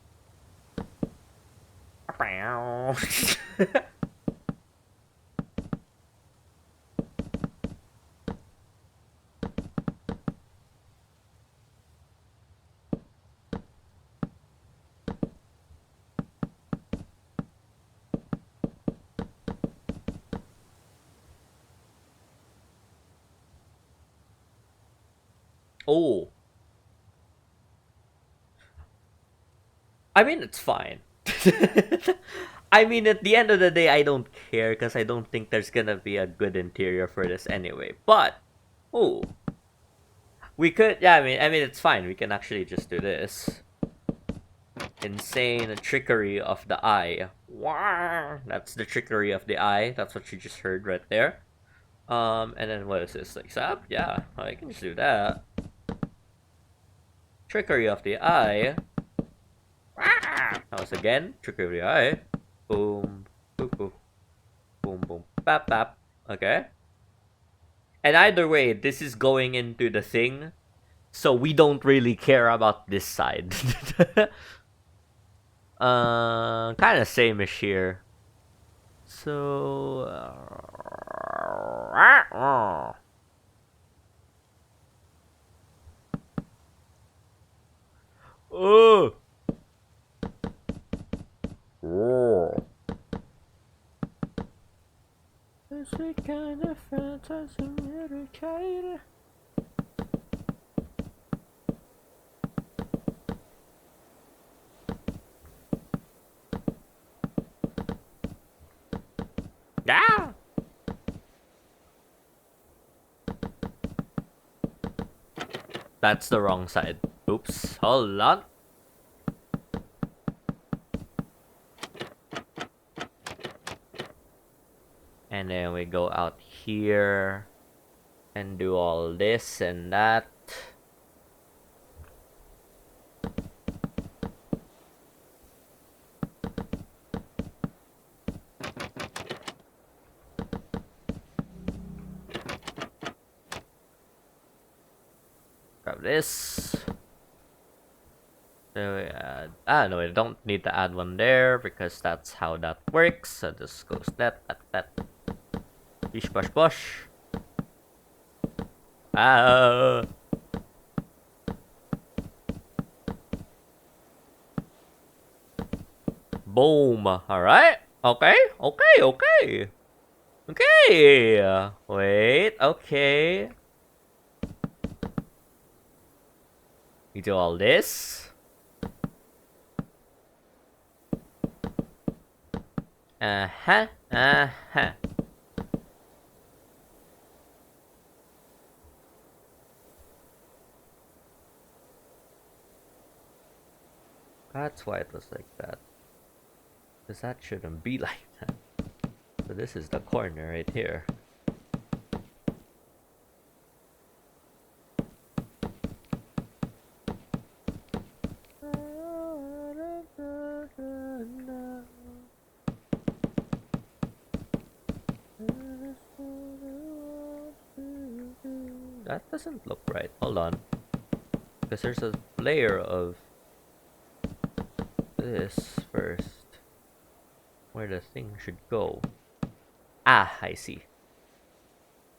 Oh. I mean, it's fine. I mean, at the end of the day, I don't care because I don't think there's gonna be a good interior for this anyway. But, oh, we could. Yeah, I mean, it's fine. We can actually just do this. Insane trickery of the eye. Wow, that's the trickery of the eye. That's what you just heard right there. And then what is this? Like sap? Yeah, I can just do that. Trickery of the eye. That was again trickery of the eye. Boom, boom, boom, boom, boom, bap, bap. Okay. And either way, this is going into the thing, so we don't really care about this side. Kind of same-ish here. So, oh, is it kind of fantasy medicated? Yeah. That's the wrong side. Oops. Hold on. And then we go out here and do all this and that. Grab this. Then we add. No, we don't need to add one there because that's how that works. So this goes that. Bish bash bosh. Ah. Boom. Alright. Okay. Wait. Okay. We do all this. Uh-huh. That's why it was like that. Because that shouldn't be like that. So this is the corner right here. That doesn't look right. Hold on. Because there's a layer of this first. Where the thing should go. Ah, I see.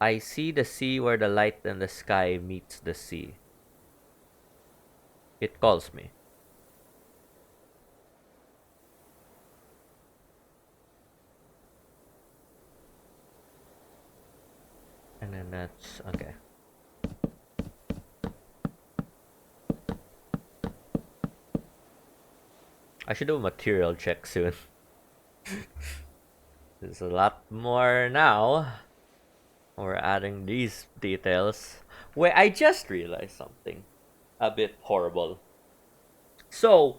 I see the sea where the light and the sky meets the sea. It calls me. And then that's okay. I should do a material check soon. There's a lot more now. We're adding these details. Wait, I just realized something a bit horrible. So,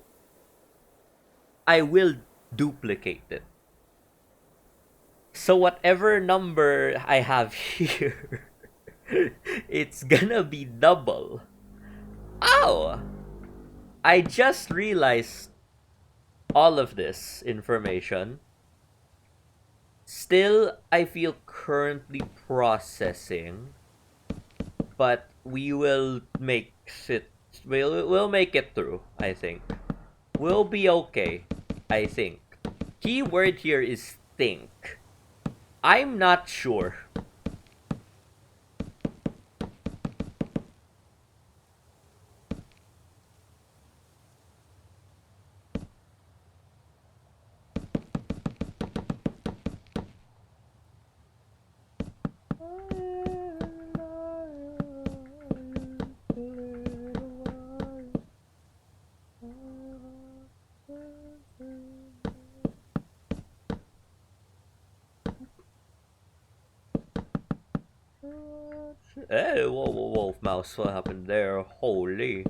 I will duplicate it. So whatever number I have here, it's gonna be double. Oh! I just realized all of this information. Still, I feel currently processing, but we will make it. We'll make it through. I think we'll be okay. I think. Keyword here is think. I'm not sure. Hey, whoa, mouse, what happened there? Holy.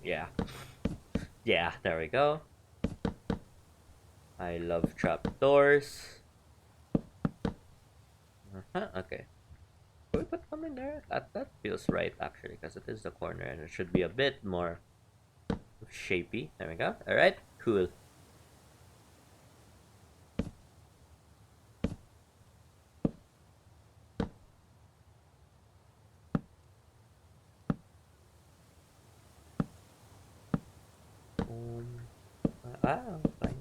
Yeah. Yeah, there we go. I love trapdoors. Okay. Can we put one in there? That feels right, actually, because it is the corner, and it should be a bit more shapy. There we go. Alright, cool. Wow, fine.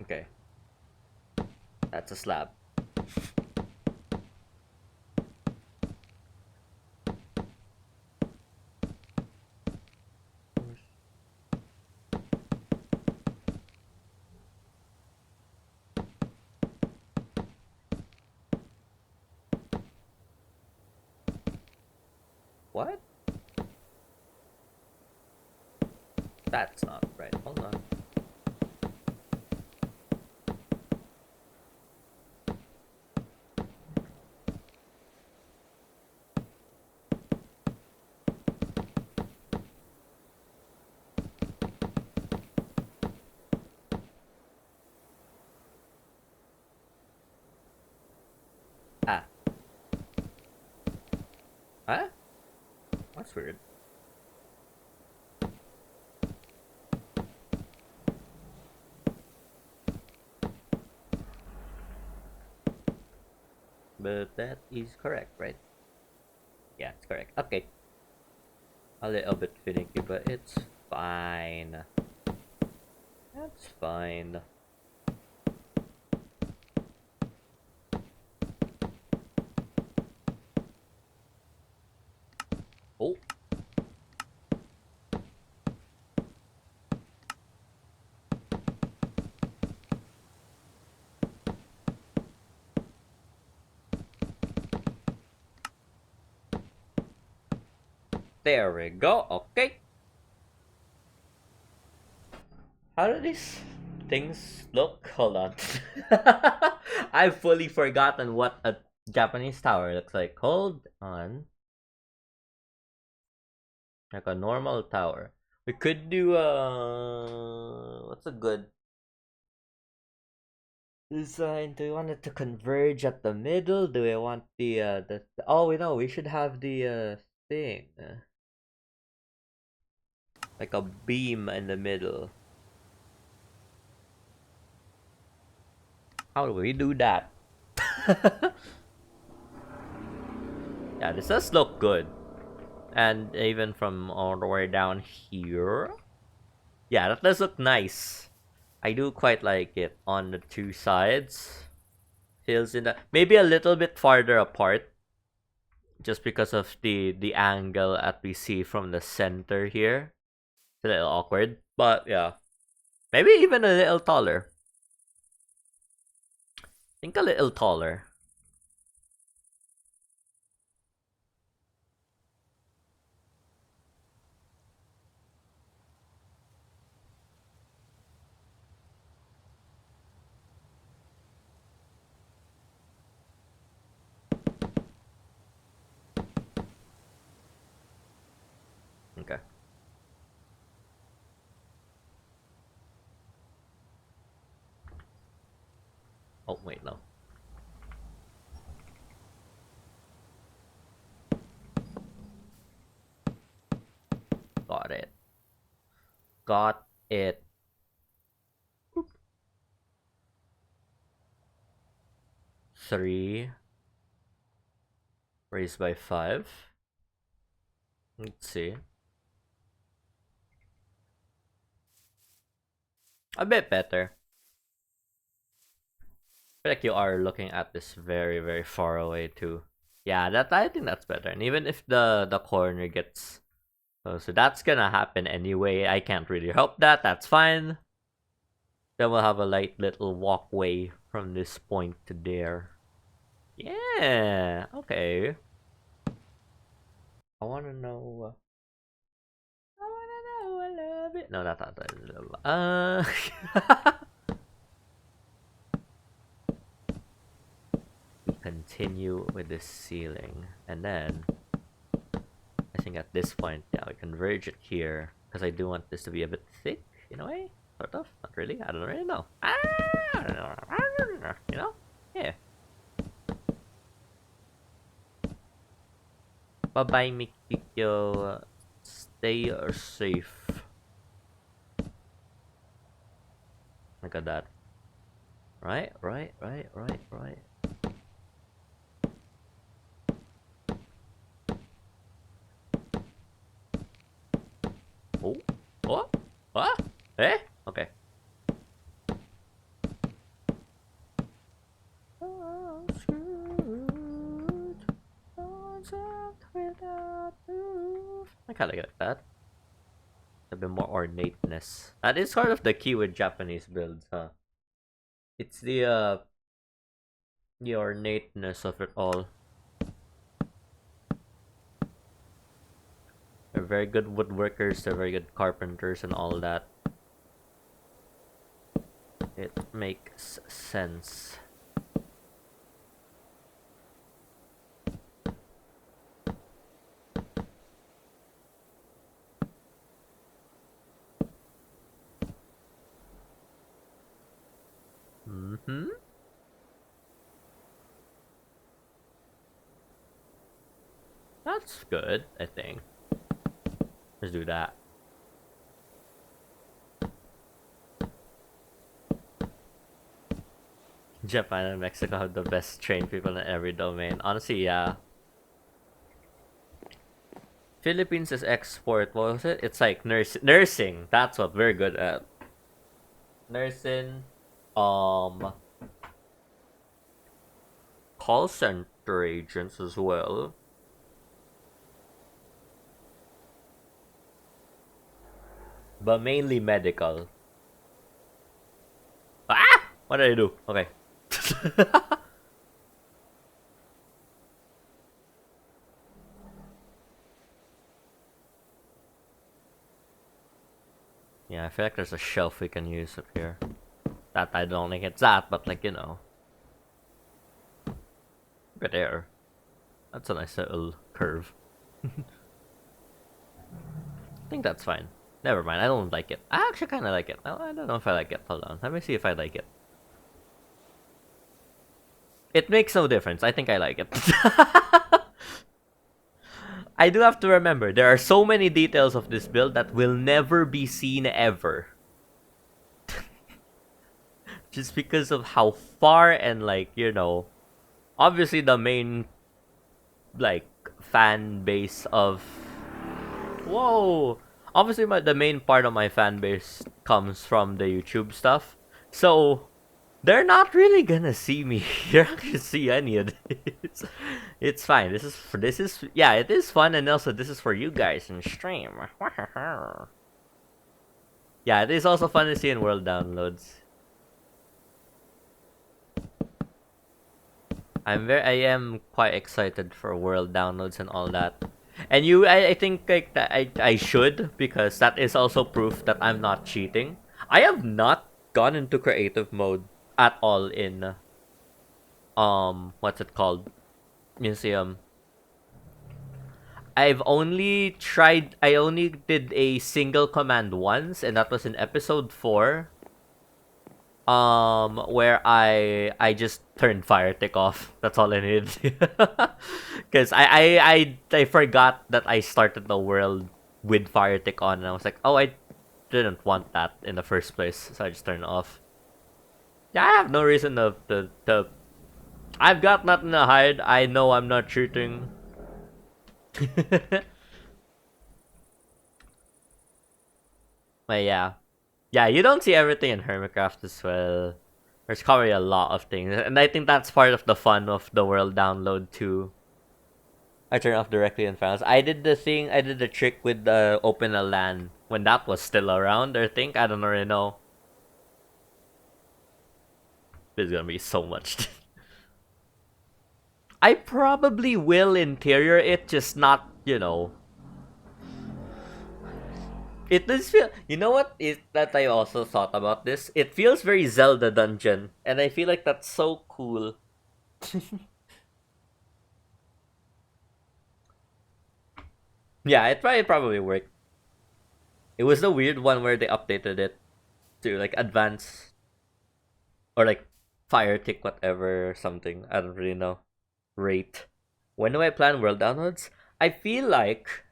Okay, that's a slab. What? That's not right. Hold on. Ah. Huh? That's weird. But that is correct, right? Yeah, it's correct. Okay. A little bit finicky, but it's fine. That's fine. Oh. There we go. Okay. How do these things look? Hold on. I've fully forgotten what a Japanese tower looks like. Hold on. Like a normal tower. We could do what's a good design? Do we want it to converge at the middle? Do we want the oh we know we should have the thing. Like a beam in the middle. How do we do that? Yeah, this does look good. And even from all the way down here. Yeah, that does look nice. I do quite like it on the two sides. Feels in the maybe a little bit farther apart. Just because of the angle that we see from the center here. It's a little awkward. But yeah. Maybe even a little taller. I think a little taller. Okay. Oh wait, no. Got it. Got it. 3 raised by 5. Let's see. A bit better. I feel like you are looking at this very, very far away too. Yeah, that I think that's better. And even if the corner gets so that's gonna happen anyway. I can't really help that. That's fine. Then we'll have a light little walkway from this point to there. Yeah. Okay. I wanna know. I wanna know. I love it. No, that's not. We continue with the ceiling, and then I think at this point, yeah, we converge it here because I do want this to be a bit thick in a way, sort of. Not really. I don't really know. I don't know. You know? Yeah. Bye bye, Mikikyo. Stay safe. Look at that. Right. Oh. What? Eh? Okay. I kinda get that. A bit more ornateness. That is sort of the key with Japanese builds, huh? It's the ornateness of it all. They're very good woodworkers, they're very good carpenters and all that. It makes sense. Mm-hmm. That's good, I think. Let's do that. Japan and Mexico have the best trained people in every domain. Honestly, yeah. Philippines is export. What was it? It's like nursing. That's what we're good at. Nursing. Um, Call center agents as well. But mainly medical. Ah! What did I do? Okay. Yeah, I feel like there's a shelf we can use up here. That I don't think it's that, but like, you know. Good air. That's a nice little curve. I think that's fine. Never mind, I don't like it. I actually kind of like it. I don't know if I like it. Hold on, let me see if I like it. It makes no difference. I think I like it. I do have to remember, there are so many details of this build that will never be seen ever. Just because of how far and like, you know, obviously the main like fan base of whoa, obviously the main part of my fan base comes from the YouTube stuff, so they're not really gonna see me. You're not gonna see any of this. It's fine. This is yeah, it is fun, and also this is for you guys in stream. Yeah, it is also fun to see in world downloads. I am quite excited for world downloads and all that. And I think like that I should, because that is also proof that I'm not cheating. I have not gone into creative mode at all in what's it called? Museum. I only did a single command once, and that was in episode 4. Where I just turned fire tick off. That's all I needed. Because I forgot that I started the world with fire tick on, and I was like, oh, I didn't want that in the first place, so I just turned it off. Yeah, I have no reason to I've got nothing to hide. I know I'm not shooting. But yeah. Yeah, you don't see everything in Hermitcraft as well. There's probably a lot of things. And I think that's part of the fun of the world download too. I turn off directly in files. I did the trick with the open a LAN when that was still around, I think. I don't really know. There's gonna be so much. I probably will interior it, just not, you know. It does feel. You know what is that I also thought about this? It feels very Zelda dungeon, and I feel like that's so cool. Yeah, it probably worked. It was the weird one where they updated it to like advance or like fire tick whatever or something. I don't really know. Rate. When do I plan world downloads? I feel like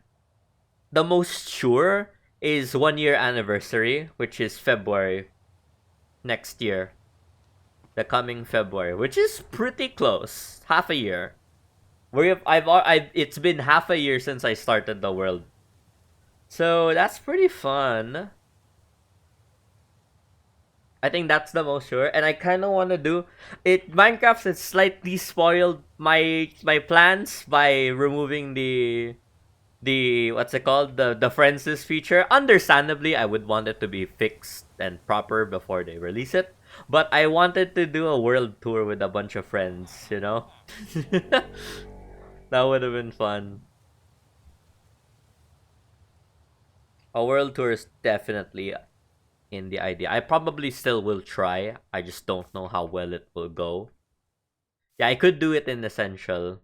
the most sure is 1 year anniversary, which is February next year. the coming February, which is pretty close, half a year. I've it's been half a year since I started the world, so that's pretty fun. I think that's the most sure, and I kind of want to do it. Minecraft has slightly spoiled my plans by removing the what's it called, the friends list feature. Understandably, I would want it to be fixed and proper before they release it, but I wanted to do a world tour with a bunch of friends. That would have been fun. A world tour is definitely in the idea. I probably still will try. I just don't know how well it will go. Yeah, I could do it in Essential.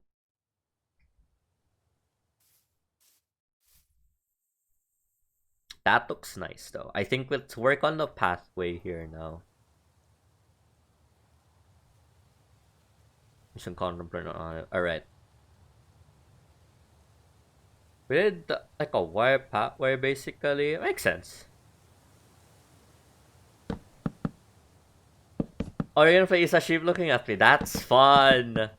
That looks nice though. I think let's work on the pathway here now. Mission contemplate on it. Alright. We did like a wire pathway basically. Makes sense. Oh, you're gonna play Isa Sheep looking at me. That's fun.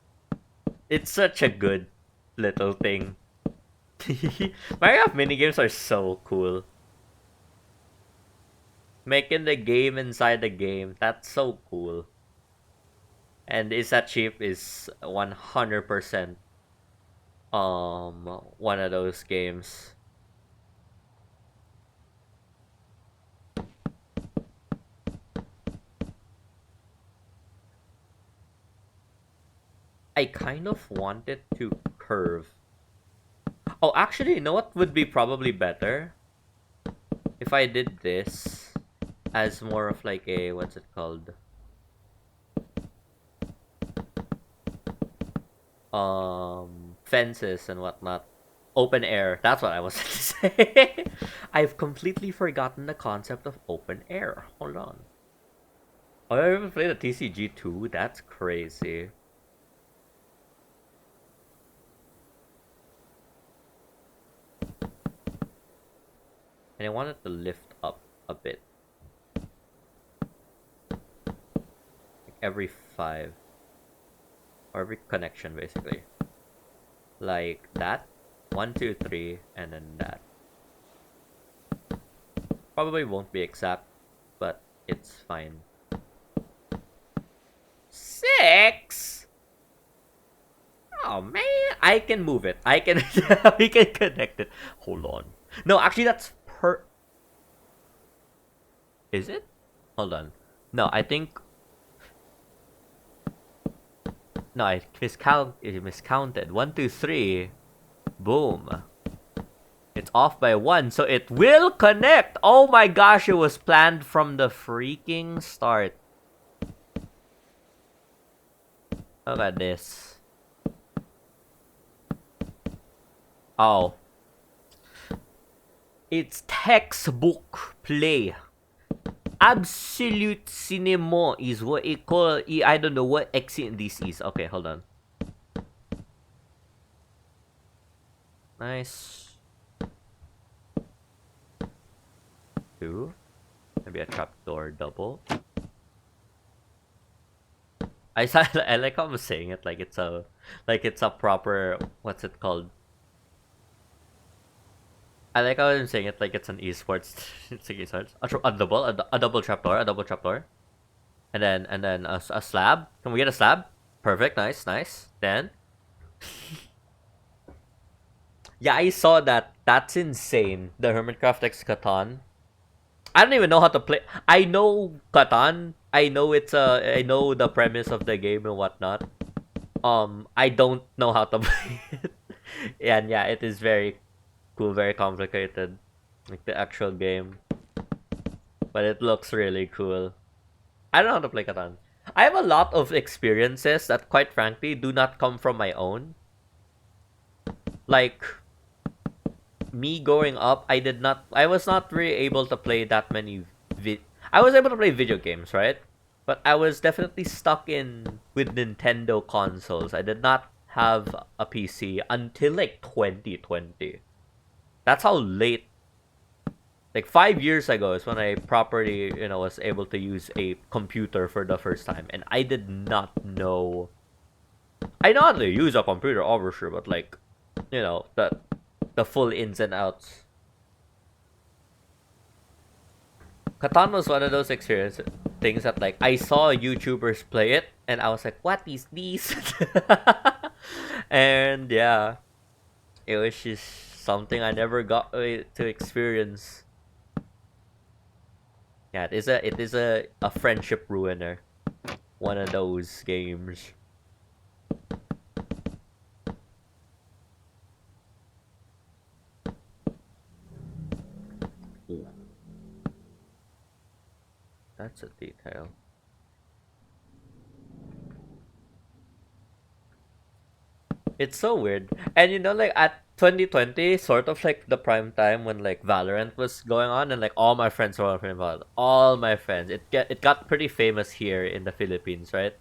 It's such a good little thing. Minecraft minigames are so cool. Making the game inside the game. That's so cool. And Is That Cheap is 100% one of those games. I kind of want it to curve. Oh, actually, you know what would be probably better? If I did this as more of like a, what's it called? Fences and whatnot. Open air. That's what I was to say. I've completely forgotten the concept of open air. Hold on. Oh, I ever played a TCG too? That's crazy. And I wanted to lift up a bit. Like every 5. Or every connection, basically. Like that. 1, 2, 3, and then that. Probably won't be exact, but it's fine. 6? Oh man, I can move it. I can we can connect it. Hold on. No, actually that's Is it? Hold on. No, I think no, I miscounted. 1, 2, 3. Boom. It's off by 1, so it will connect. Oh my gosh, it was planned from the freaking start. Look at this. Oh. It's textbook play. Absolute cinema is what it call. I don't know what accent this is. Okay, hold on. Nice. 2. Maybe a trapdoor double. I like how I'm saying it like it's a proper, what's it called? I like how I'm saying it like it's an esports. It's like esports. A double trapdoor, and then a slab. Can we get a slab? Perfect. Nice. Then, yeah, I saw that. That's insane. The Hermitcraft X Catan. I don't even know how to play. I know Catan. I know I know the premise of the game and whatnot. I don't know how to play it. And yeah, it is very cool, very complicated, like the actual game. But it looks really cool. I don't know how to play Catan. I have a lot of experiences that, quite frankly, do not come from my own. Like, me growing up, I was not really able to play that many I was able to play video games, right? But I was definitely stuck with Nintendo consoles. I did not have a PC until like 2020. That's how late Like 5 years ago is when I properly, was able to use a computer for the first time, and I did not know. I know how to use a computer, obviously, but like, the full ins and outs. Catan was one of those experience things that like I saw YouTubers play it, and I was like, "What is this?" And yeah, it was just something I never got to experience. Yeah, it is a friendship ruiner. One of those games. Ooh, that's a detail. It's so weird. And like at 2020, sort of like the prime time when like Valorant was going on, and like all my friends were playing Valorant. All my friends. It got pretty famous here in the Philippines, right?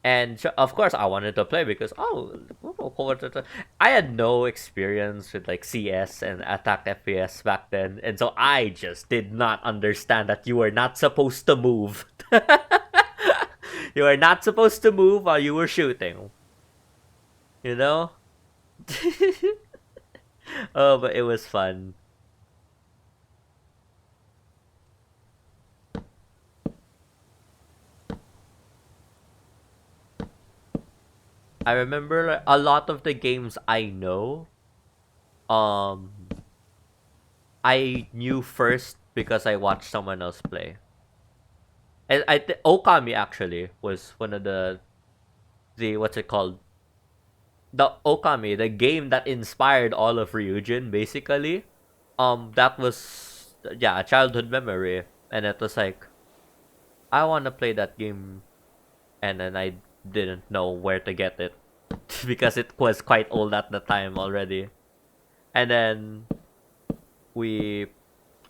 And of course, I wanted to play because I had no experience with like CS and attack FPS back then, and so I just did not understand that you were not supposed to move. You are not supposed to move while you were shooting. You know? Oh, but it was fun. I remember like, a lot of the games I know. Um, I knew first because I watched someone else play. And Okami actually was one of the what's it called? The Okami, the game that inspired all of Ryujin, basically. That was, yeah, a childhood memory, and it was like I want to play that game, and then I didn't know where to get it because it was quite old at the time already. And then we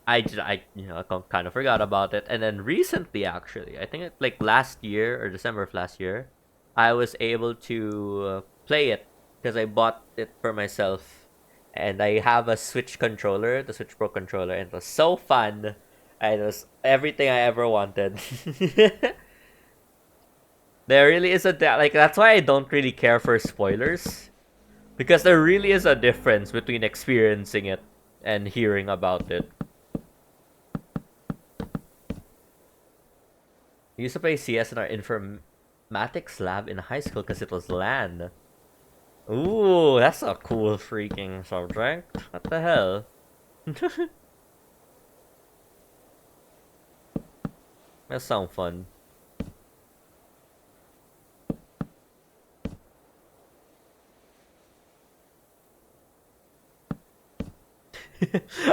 I kind of forgot about it, and then recently, actually, I think like last year or December of last year, I was able to play it because I bought it for myself, and I have a Switch controller, the Switch Pro controller, and it was so fun, and it was everything I ever wanted. There really is like that's why I don't really care for spoilers, because there really is a difference between experiencing it and hearing about it. We used to play CS in our informatics lab in high school because it was LAN. Ooh, that's a cool freaking subject. What the hell? That sounds fun.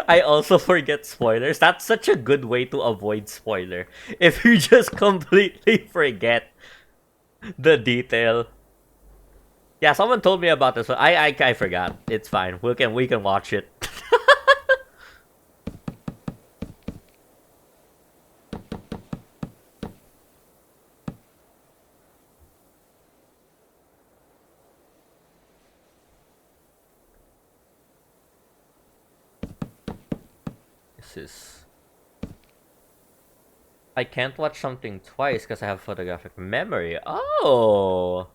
I also forget spoilers. That's such a good way to avoid spoiler. If you just completely forget the detail. Yeah, someone told me about this, but I forgot. It's fine. We can watch it. This is. I can't watch something twice because I have photographic memory. Oh,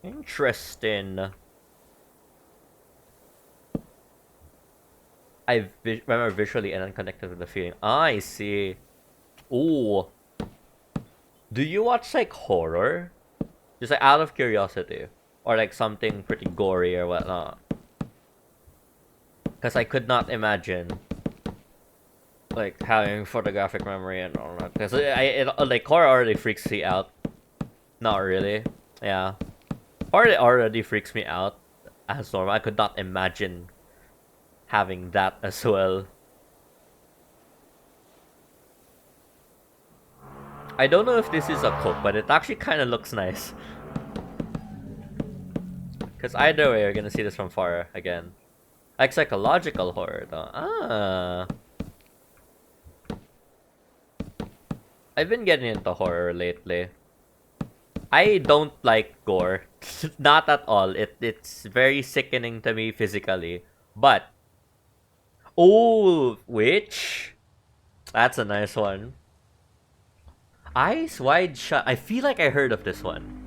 interesting. Remember visually and unconnected with the feeling. I see. Ooh. Do you watch like horror? Just like out of curiosity. Or like something pretty gory or whatnot. Because I could not imagine like having photographic memory and all that. Because like horror already freaks me out. Not really. Yeah. Horror already freaks me out as normal. I could not imagine having that as well. I don't know if this is a cope, but it actually kind of looks nice. Because either way, you're gonna see this from far again. Like psychological horror, though. Ah. I've been getting into horror lately. I don't like gore. Not at all. It's very sickening to me physically. But Oh, which? That's a nice one. Eyes Wide Shut. I feel like I heard of this one.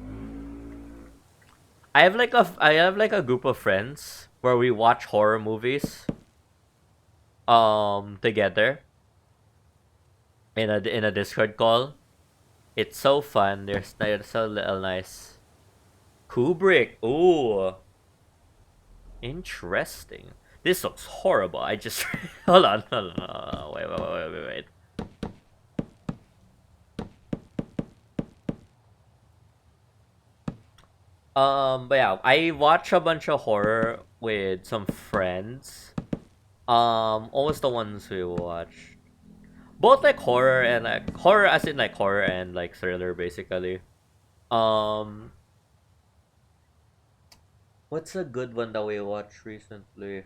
I have like a group of friends where we watch horror movies together in a Discord call. It's so fun. They're so little nice. Kubrick. Ooh, interesting. This looks horrible. I just hold on. Wait. But yeah, I watch a bunch of horror with some friends. Almost the ones we watch. Both like horror and like horror as in like horror and like thriller basically. Um what's a good one that we watched recently?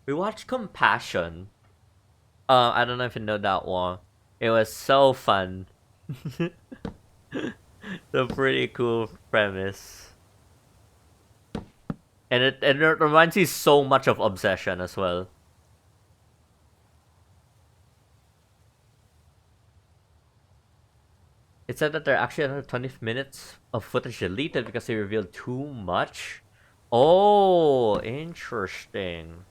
We watched Compassion. I don't know if you know that one. It was so fun. The pretty cool premise. And it reminds you so much of Obsession as well. It said that there are actually another 20 minutes of footage deleted because they revealed too much. Oh, interesting.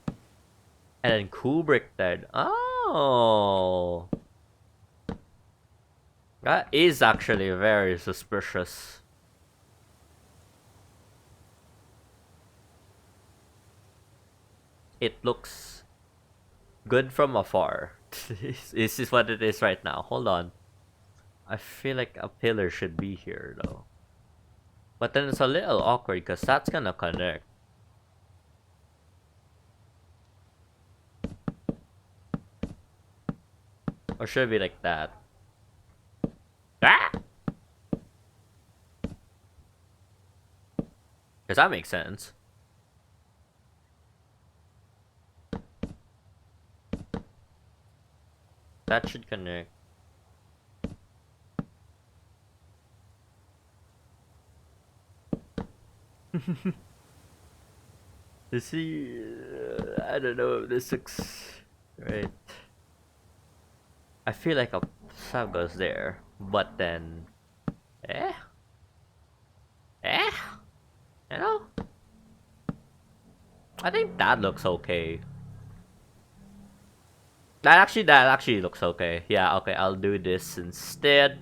And then Kubrick died. Oh. That is actually very suspicious. It looks good from afar. This is what it is right now. Hold on. I feel like a pillar should be here though. But then it's a little awkward because that's gonna connect. Or should it be like that? Ah! Does that make sense? That should connect. This is, I don't know if this looks right. I feel like a sub goes there, but then, eh, eh, you know, I think that looks okay. That actually looks okay. Yeah, okay, I'll do this instead.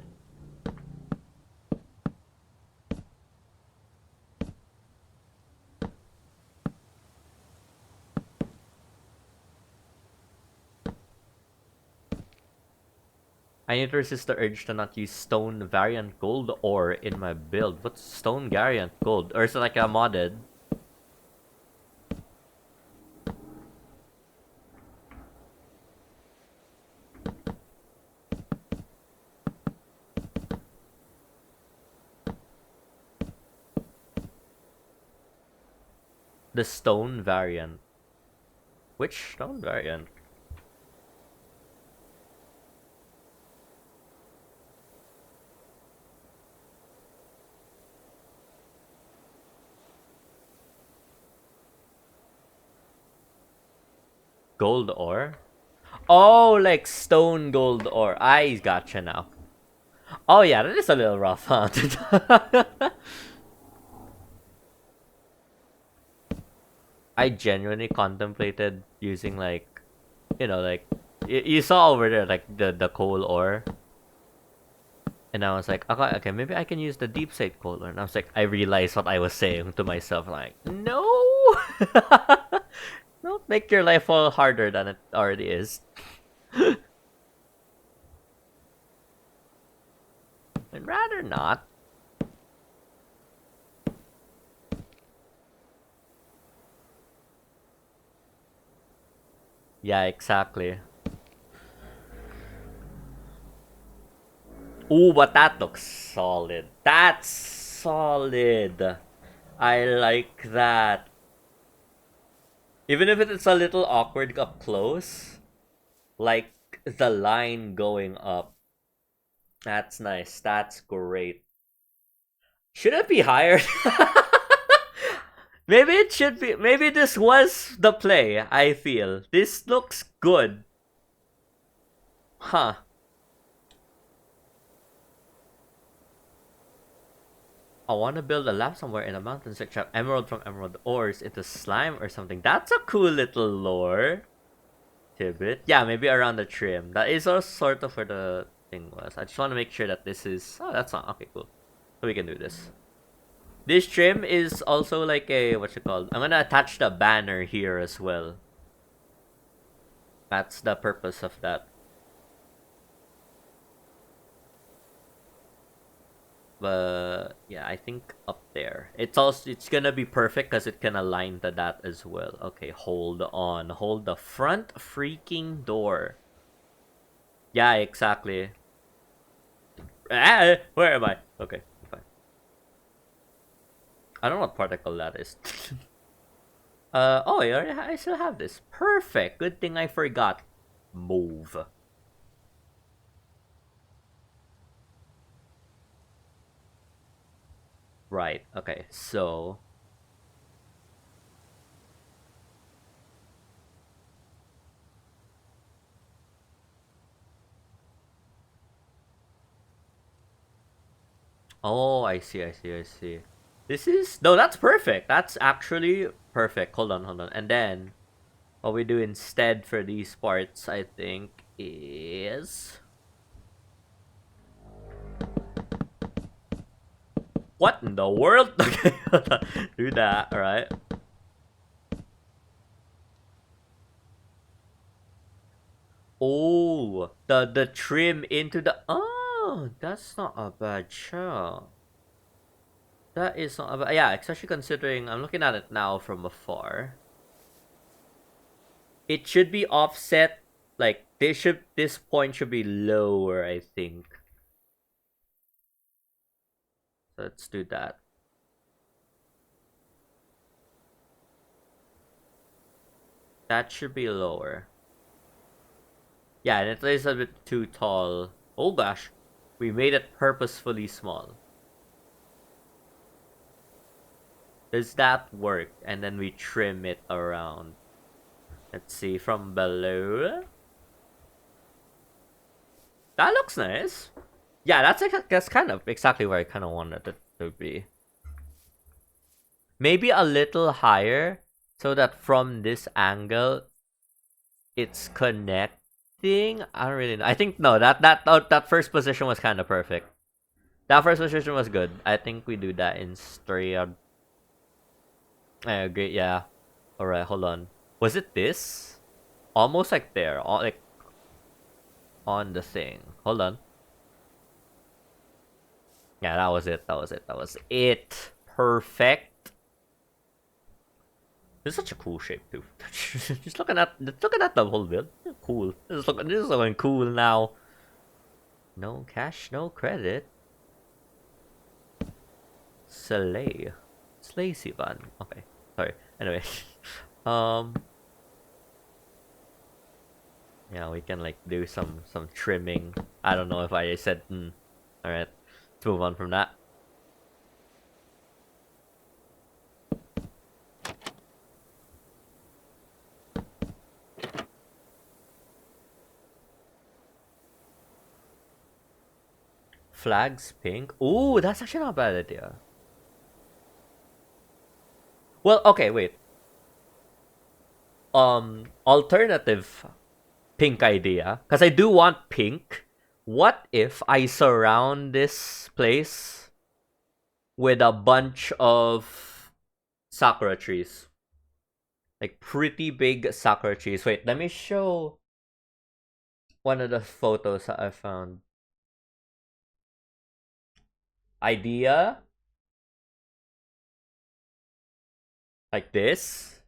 I need to resist the urge to not use stone variant gold ore in my build. What's stone variant gold? Or is it like a modded? The stone variant. Which stone variant? Gold ore? Oh, like stone gold ore. I gotcha now. Oh yeah, that is a little rough, huh? I genuinely contemplated using like, like you saw over there like the coal ore, and I was like, okay, maybe I can use the deep state coal ore. And I was like, I realized what I was saying to myself, like, no, don't make your life all harder than it already is. I'd rather not. Yeah, exactly. Ooh, but that looks solid. That's solid. I like that. Even if it's a little awkward up close, like the line going up. That's nice. That's great. Should it be higher? Maybe it should be. Maybe this was the play. I feel this looks good. Huh. I want to build a lab somewhere in the mountains to extract emerald from emerald ores into slime or something. That's a cool little lore tidbit. Yeah, maybe around the trim. That is also sort of where the thing was. I just want to make sure that this is... Oh, that's not... Okay, cool. So we can do this. This trim is also like a... What's it called? I'm gonna attach the banner here as well. That's the purpose of that. But yeah, I think up there. It's gonna be perfect because it can align to that as well. Okay, hold on. Hold the front freaking door. Yeah, exactly. Ah, where am I? Okay, fine. I don't know what particle that is. Oh, I still have this. Perfect. Good thing I forgot. Move. Right. Okay. So. Oh, I see. I see. I see. This is no. That's perfect. That's actually perfect. Hold on. Hold on. And then what we do instead for these parts, I think, is what in the world? Okay. Do that. All right. Oh, the trim into the... Oh, that's not a bad shot. That is not a bad... Yeah, especially considering I'm looking at it now from afar. It should be offset, like this point should be lower, I think. So let's do that. That should be lower. Yeah, and it is a bit too tall. Oh gosh, we made it purposefully small. Does that work? And then we trim it around. Let's see, from below. That looks nice. Yeah, that's kind of exactly where I kind of wanted it to be. Maybe a little higher, so that from this angle, it's connecting. I don't really know. I think no, that first position was kind of perfect. That first position was good. I think we do that in story. I agree. Yeah. All right. Hold on. Was it this? Almost like there. Like on the thing. Hold on. Yeah, that was it. That was it. That was it. Perfect. This is such a cool shape too. Just looking at the whole build. Cool. This is looking cool now. No cash, no credit. Slay. Slay Sivan. Okay. Sorry. Anyway. Yeah, we can like do some trimming. I don't know if I said Alright. Let's move on from that. Flags pink. Ooh, that's actually not a bad idea. Well, okay, wait. Alternative pink idea. Because I do want pink. What if I surround this place with a bunch of sakura trees? Like pretty big sakura trees. Wait, let me show one of the photos that I found. Idea. Like this.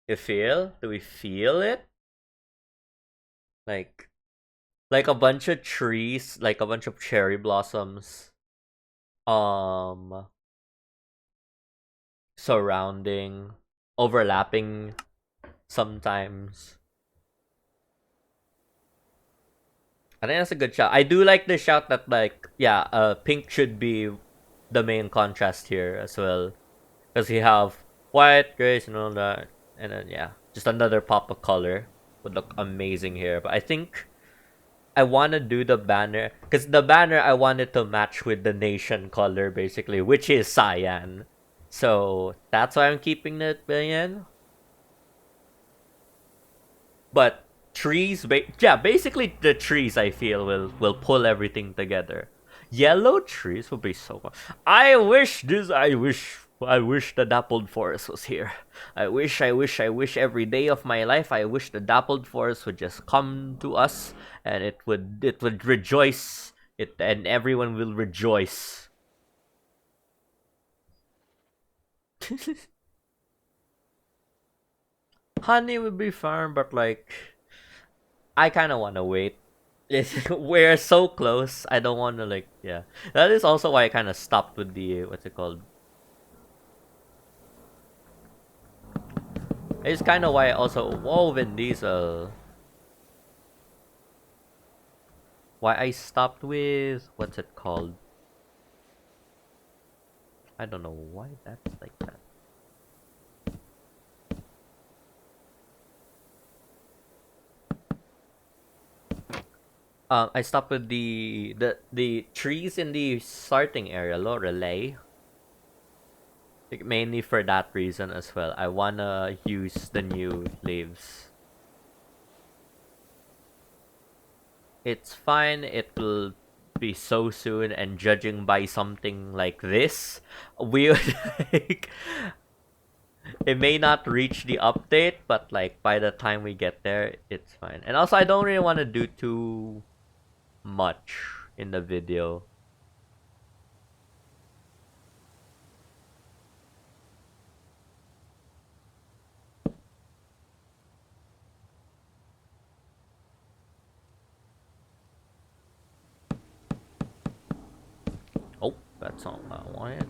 You feel? Do we feel it? Like a bunch of trees, like a bunch of cherry blossoms. Surrounding, overlapping sometimes. I think that's a good shout. I do like the shout that like pink should be the main contrast here as well. Because you have white, grays, and all that. And then yeah, just another pop of color would look amazing here. But I think I want to do the banner because the banner I wanted to match with the nation color basically, which is cyan. So that's why I'm keeping it billion. But trees, yeah, basically the trees I feel will pull everything together. Yellow trees would be so fun. I wish the dappled forest was here. I wish every day of my life. I wish the dappled forest would just come to us, and it would rejoice. It and everyone will rejoice. Honey would be fun, but like I kind of want to wait. We're so close. I don't want to like yeah. That is also why I kind of stopped with the what's it called. It's kind of why I also Vin Diesel. Why I stopped with what's it called? I don't know why that's like that. I stopped with the trees in the starting area, Lorelei. Like, mainly for that reason as well. I wanna use the new leaves. It's fine. It will be so soon, and judging by something like this, we would like it may not reach the update, but like by the time we get there, it's fine. And also, I don't really want to do too much in the video. Oh, that's not what I wanted.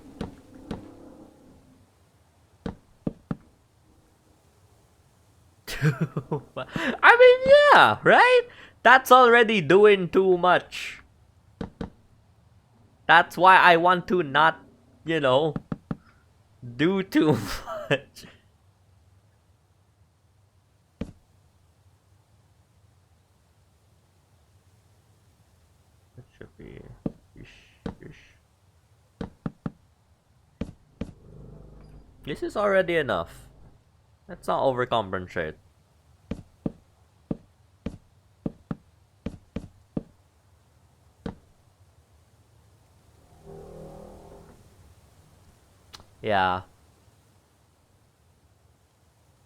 I mean, yeah, right? That's already doing too much. That's why I want to not, you know, do too much. It should be. This is already enough. Let's not overcompensate. Yeah.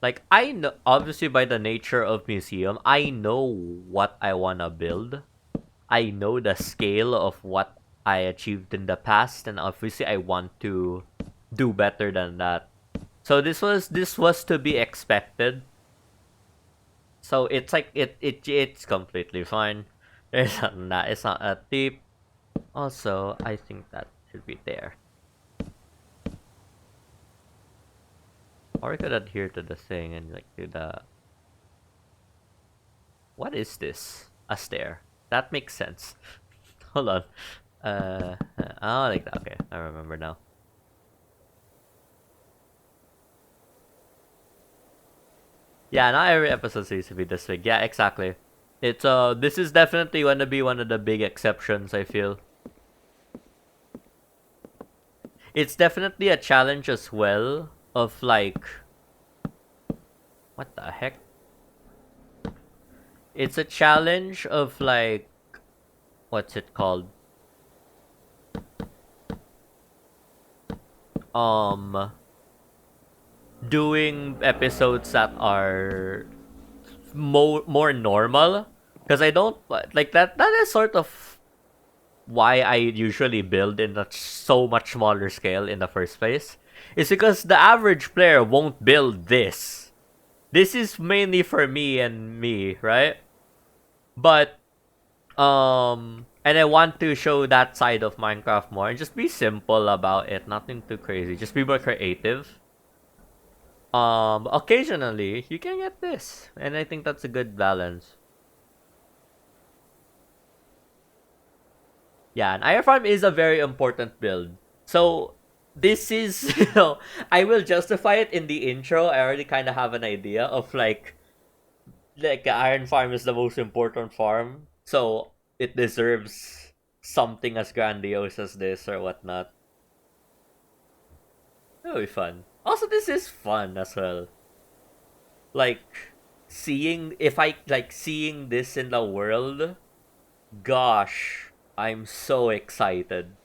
Like, I know, obviously, by the nature of museum, I know what I wanna build. I know the scale of what I achieved in the past, and obviously, I want to do better than that. So this was to be expected. So it's like it's completely fine. There's not it's not a deep. Also, I think that should be there. Or I could adhere to the thing and like do the. What is this? A stair. That makes sense. Hold on. Oh, like that. Okay, I remember now. Yeah, not every episode seems to be this big. Yeah, exactly. It's this is definitely gonna be one of the big exceptions, I feel. It's definitely a challenge as well of like what the heck? It's a challenge of like what's it called? Um doing episodes that are more normal because I don't like that is sort of why I usually build in a so much smaller scale in the first place. It's because the average player won't build this. This is mainly for me and me, right? But and I want to show that side of Minecraft more and just be simple about it, nothing too crazy. Just be more creative. Occasionally you can get this, and I think that's a good balance. Yeah, an iron farm is a very important build. So this is I will justify it in the intro. I already kind of have an idea of like Iron Farm is the most important farm, so it deserves something as grandiose as this or whatnot. It'll be fun. Also, this is fun as well. Like seeing if I like seeing this in the world. Gosh, I'm so excited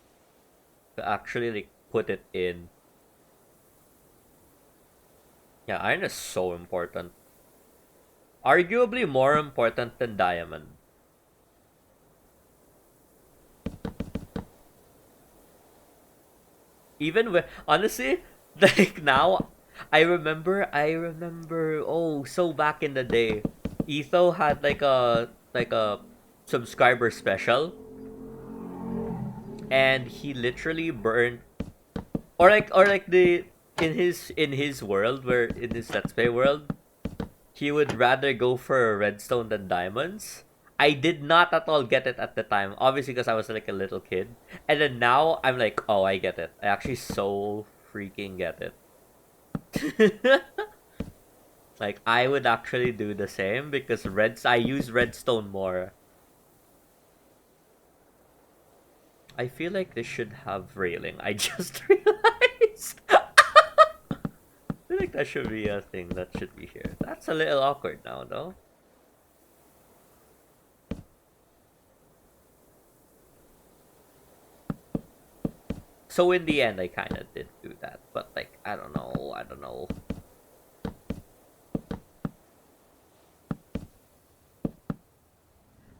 to actually like put it in. Yeah, iron is so important. Arguably more important than diamond. Even with honestly, like now, I remember oh so back in the day, Etho had like a subscriber special and he literally burned or like the in his world where in his let's play world he would rather go for redstone than diamonds. I did not at all get it at the time, obviously because I was like a little kid, and then now I'm like, oh, I get it. I actually so freaking get it. Like I would actually do the same because I use redstone more. I feel like this should have railing. I just realized. I feel like that should be a thing that should be here. That's a little awkward now, though. So in the end, I kind of did do that, but like I don't know, I don't know.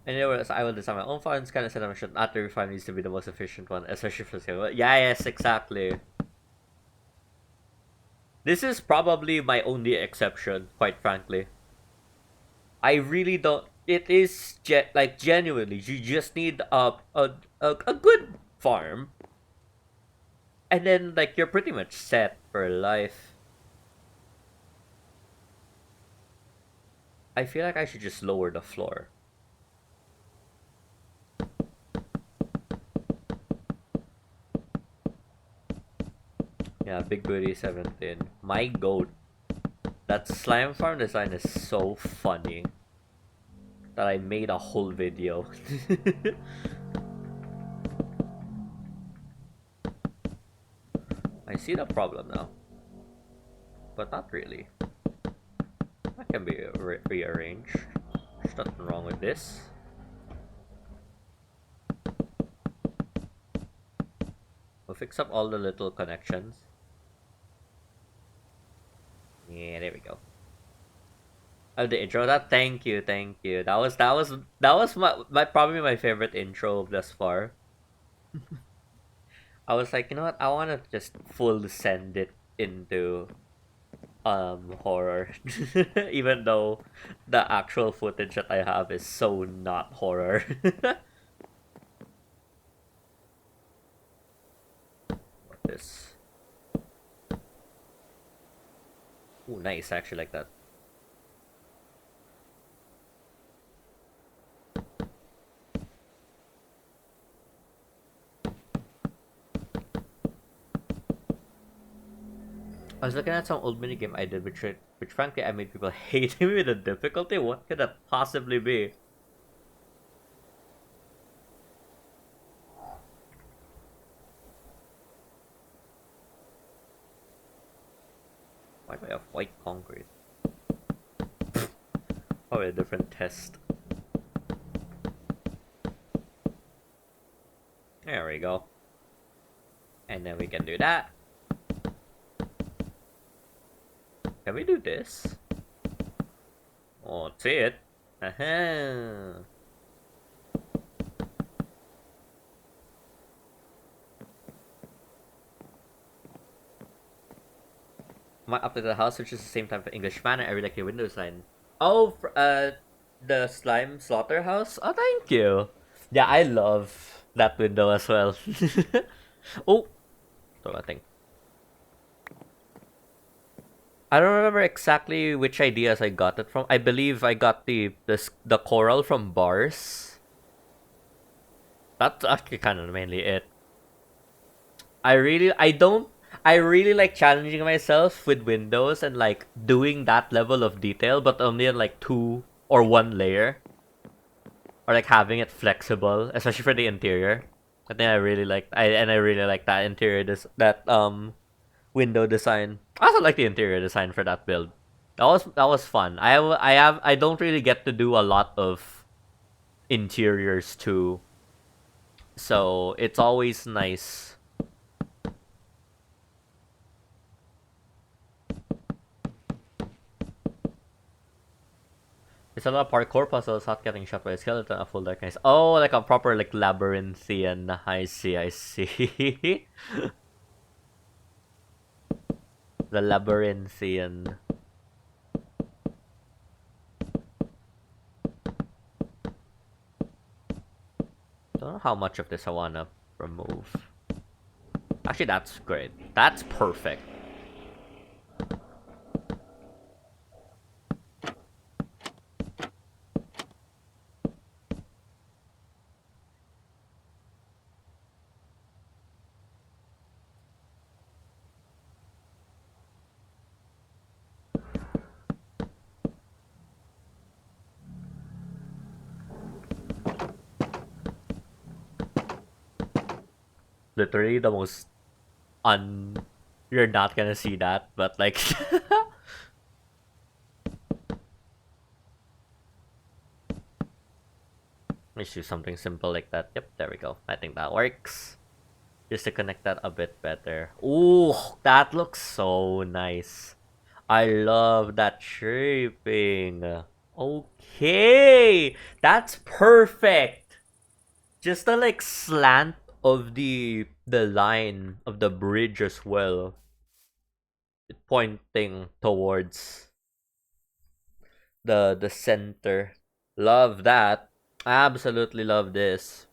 Anyways, I will design my own farm. Kind of said I should not every farm needs to be the most efficient one, especially for scale. Yeah, yes, exactly. This is probably my only exception, quite frankly. I really don't. It is like genuinely, you just need a good farm, and then like you're pretty much set for life. I feel like I should just lower the floor. Yeah, Big Booty 17. My goat. That slime farm design is so funny that I made a whole video. I see the problem now, but not really. That can be rearranged. There's nothing wrong with this. We'll fix up all the little connections. Yeah, there we go. Oh, the intro. That thank you, thank you. That was my probably my favorite intro thus far. I was like, you know what? I want to just full send it into horror, even though the actual footage that I have is so not horror. What this? Oh, nice. I actually like that. I was looking at some old minigame I did, which frankly I made people hate me with the difficulty. What could that possibly be? Why do I have white concrete? Probably a different test. There we go. And then we can do that. Can we do this? Oh, let's see it. Aha. My up to the house, which is the same time for English manner. I really like your window sign. Oh, the slime slaughterhouse. Oh, thank you. Yeah, I love that window as well. Oh, so I think I don't remember exactly which ideas I got it from. I believe I got the coral from bars. That's actually kind of mainly it. I don't I really like challenging myself with windows and like doing that level of detail, but only in like 2 or 1 layer, or like having it flexible, especially for the interior. I think I really like that interior that window design. I also like the interior design for that build. That was fun. I don't really get to do a lot of interiors too, so it's always nice. It's a lot of parkour puzzles, not getting shot by a skeleton, a full darkness. Oh, like a proper like labyrinthian. I see, I see. The labyrinthian. Don't know how much of this I wanna remove. Actually, that's great. That's perfect. Literally the most un. You're not gonna see that, but like. Let's do something simple like that. Yep, there we go. I think that works. Just to connect that a bit better. Ooh, that looks so nice. I love that shaping. Okay, that's perfect. Just the like slant of the line of the bridge as well, pointing towards the center. Love that. Absolutely love this.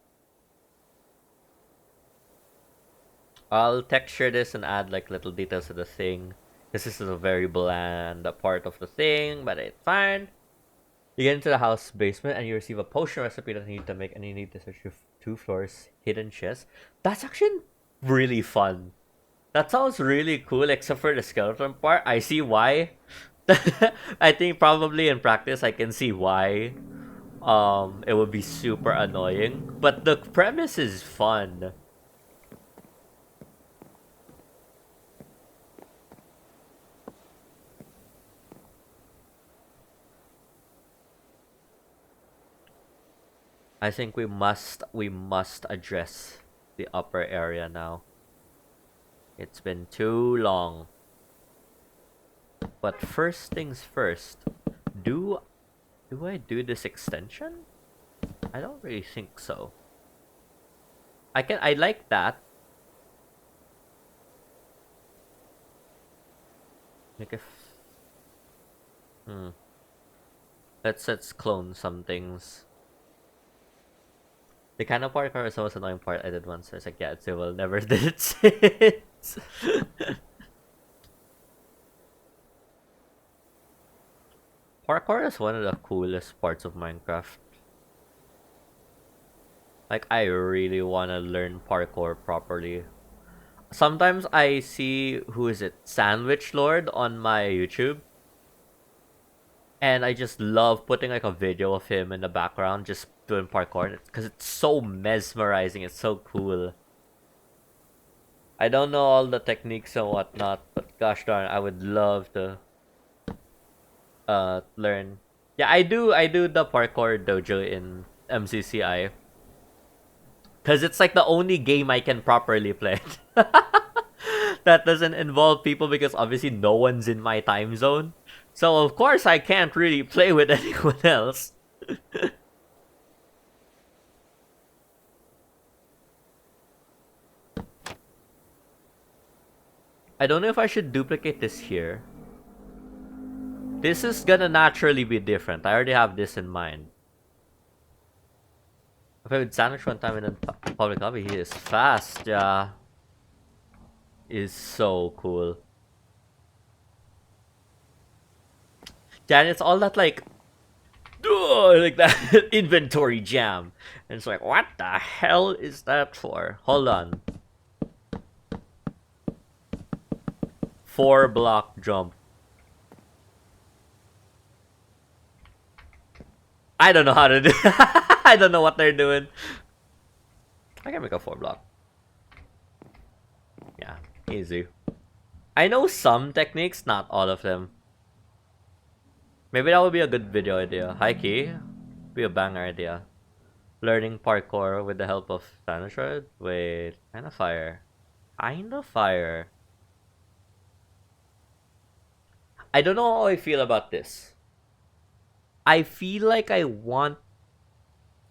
I'll texture this and add like little details to the thing. This is a very bland part of the thing, but it's fine. You get into the house basement and you receive a potion recipe that you need to make, and you need to search 2 floors, hidden chest. That's actually really fun. That sounds really cool, except for the skeleton part. I see why. I think probably in practice I can see why it would be super annoying. But the premise is fun. I think we must address the upper area now. It's been too long. But first things first, do I do this extension? I don't really think so. I like that. Like if let's clone some things. The kind of parkour is the most annoying part I did once. I was like, yeah, it will never did it since. Parkour is one of the coolest parts of Minecraft. Like, I really want to learn parkour properly. Sometimes I see, who is it, Sandwich Lord on my YouTube. And I just love putting like a video of him in the background just doing parkour, because it's so mesmerizing. It's so cool. I don't know all the techniques and whatnot, but gosh darn, I would love to learn. Yeah, I do the parkour dojo in MCCI, because it's like the only game I can properly play that doesn't involve people, because obviously no one's in my time zone. So of course I can't really play with anyone else. I don't know if I should duplicate this here. This is gonna naturally be different. I already have this in mind. I played with Sandwich one time in a public lobby. He is fast, yeah. Is so cool. Yeah, and it's all that like that inventory jam. And it's like, what the hell is that for? Hold on. 4-block jump. I don't know how to do I don't know what they're doing. I can make a 4-block. Yeah, easy. I know some techniques, not all of them. Maybe that would be a good video idea. High key, be a banger idea. Learning parkour with the help of Shred. Wait, kinda fire. Kinda fire. I don't know how I feel about this. I feel like I want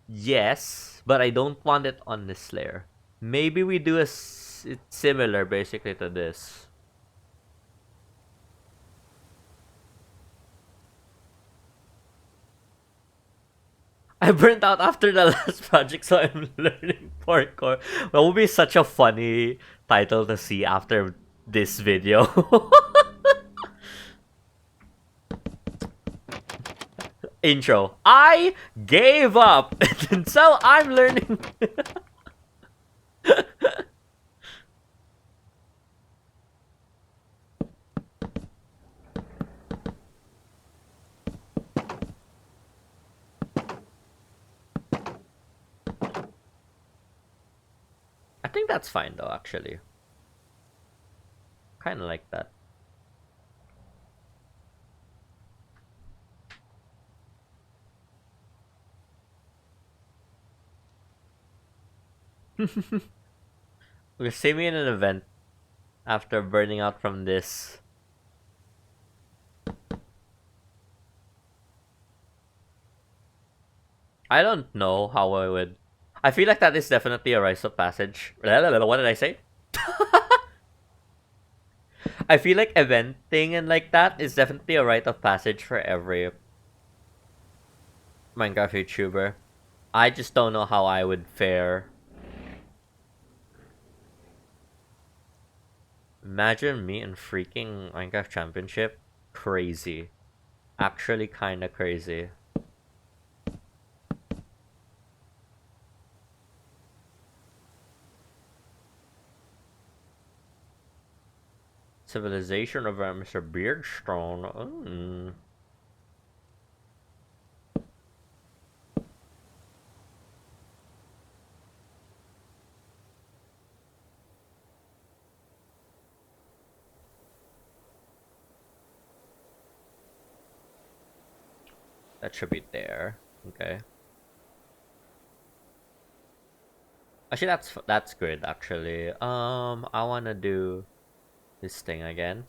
yes, but I don't want it on this layer. Maybe we do it's similar basically to this. I burnt out after the last project, so I'm learning parkour. That would be such a funny title to see after this video. Intro. I gave up, and so I'm learning. I think that's fine though, actually. Kind of like that. Okay, see me in an event after burning out from this. I don't know how I would. I feel like that is definitely a rite of passage. What did I say? I feel like eventing and like that is definitely a rite of passage for every Minecraft YouTuber. I just don't know how I would fare. Imagine me in freaking Minecraft Championship. Crazy. Actually kinda crazy. Civilization of Mr. Beardstone. That should be there. Okay. Actually, that's good. Actually, I wanna do this thing again.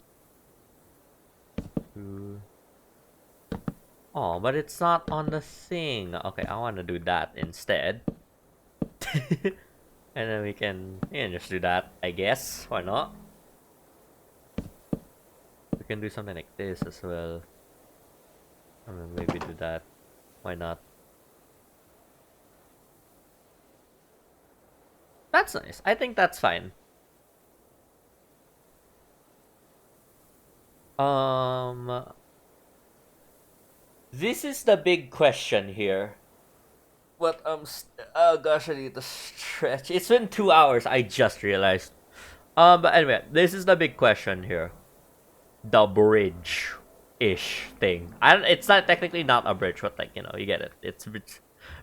Oh, but it's not on the thing. Okay, I wanna do that instead. And then we can just do that. I guess. Why not? We can do something like this as well. I mean, maybe do that. Why not? That's nice. I think that's fine. This is the big question here. What oh gosh, I need to stretch. It's been 2 hours. I just realized. But anyway, this is the big question here. The bridge-ish thing. It's not technically not a bridge, but like you get it. It's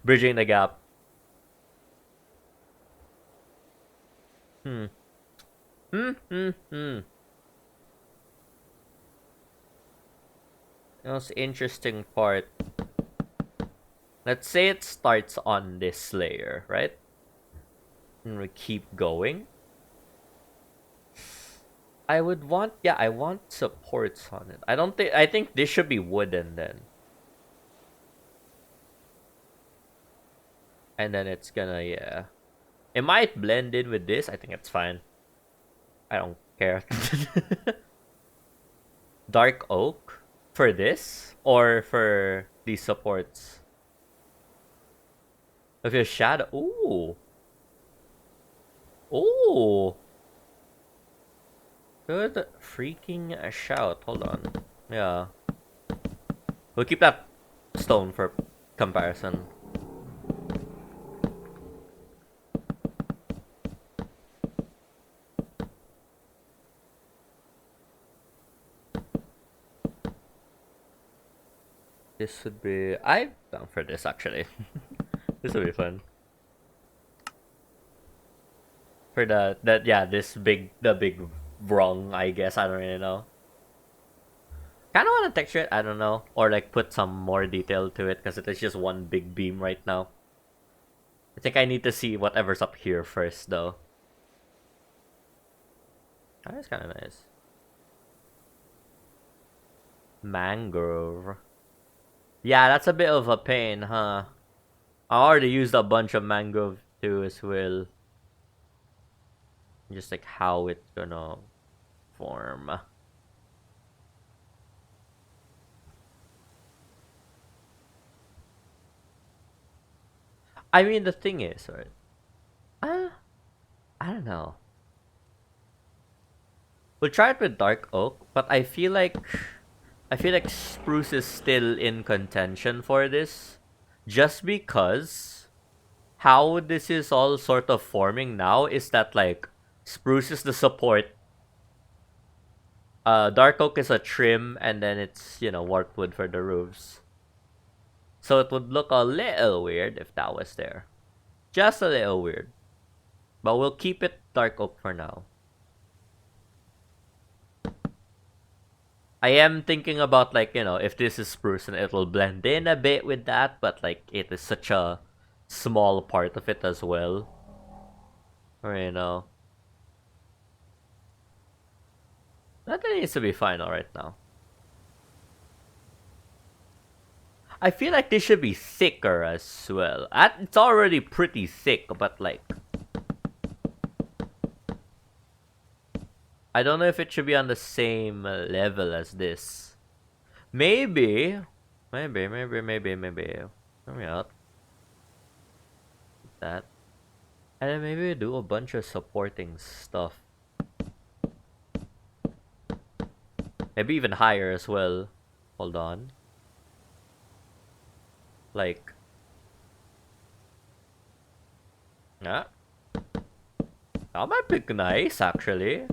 bridging the gap. The most interesting part. Let's say it starts on this layer, right? And we keep going. I want supports on it. I think this should be wooden then. And then it's gonna, yeah. It might blend in with this. I think it's fine. I don't care. Dark oak for this or for these supports? If your shadow, ooh. Ooh. Good freaking shout. Hold on. Yeah. We'll keep that stone for comparison. This would be... I'm down for this, actually. This would be fun. For yeah, the big wrong, I guess. I don't really know. Kind of want to texture it, I don't know. Or like put some more detail to it, because it is just one big beam right now. I think I need to see whatever's up here first, though. That's kind of nice. Mangrove. Yeah, that's a bit of a pain, huh? I already used a bunch of mangrove too as well. Just like how it's gonna form. I mean, the thing is, right? I don't know. We'll try it with dark oak, but I feel like spruce is still in contention for this, just because how this is all sort of forming now is that like spruce is the support, dark oak is a trim, and then it's warpwood for the roofs. So it would look a little weird if that was there, just a little weird. But we'll keep it dark oak for now. I am thinking about like if this is spruce and it'll blend in a bit with that, but like it is such a small part of it as well. Or that needs to be final right now. I feel like this should be thicker as well. It's already pretty thick, but like I don't know if it should be on the same level as this. Maybe. Hear me out. That. And then maybe we do a bunch of supporting stuff. Maybe even higher as well. Hold on. Like. Yeah. That might be nice, actually.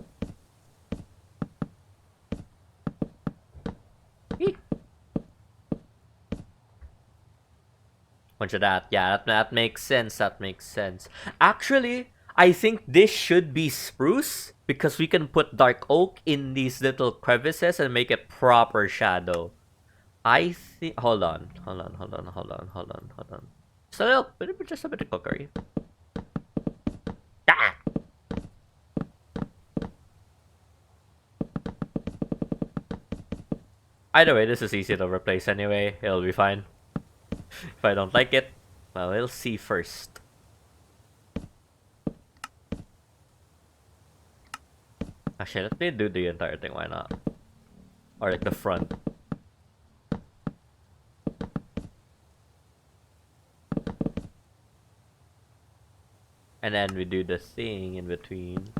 Bunch of that. Yeah, that makes sense. That makes sense. Actually, I think this should be spruce because we can put dark oak in these little crevices and make it proper shadow. I think. Hold on. Just a bit of cookery. Ah! Either way, this is easy to replace anyway. It'll be fine. If I don't like it, well, we'll see first. Actually, let me do the entire thing. Why not? Or like the front. And then we do the thing in between.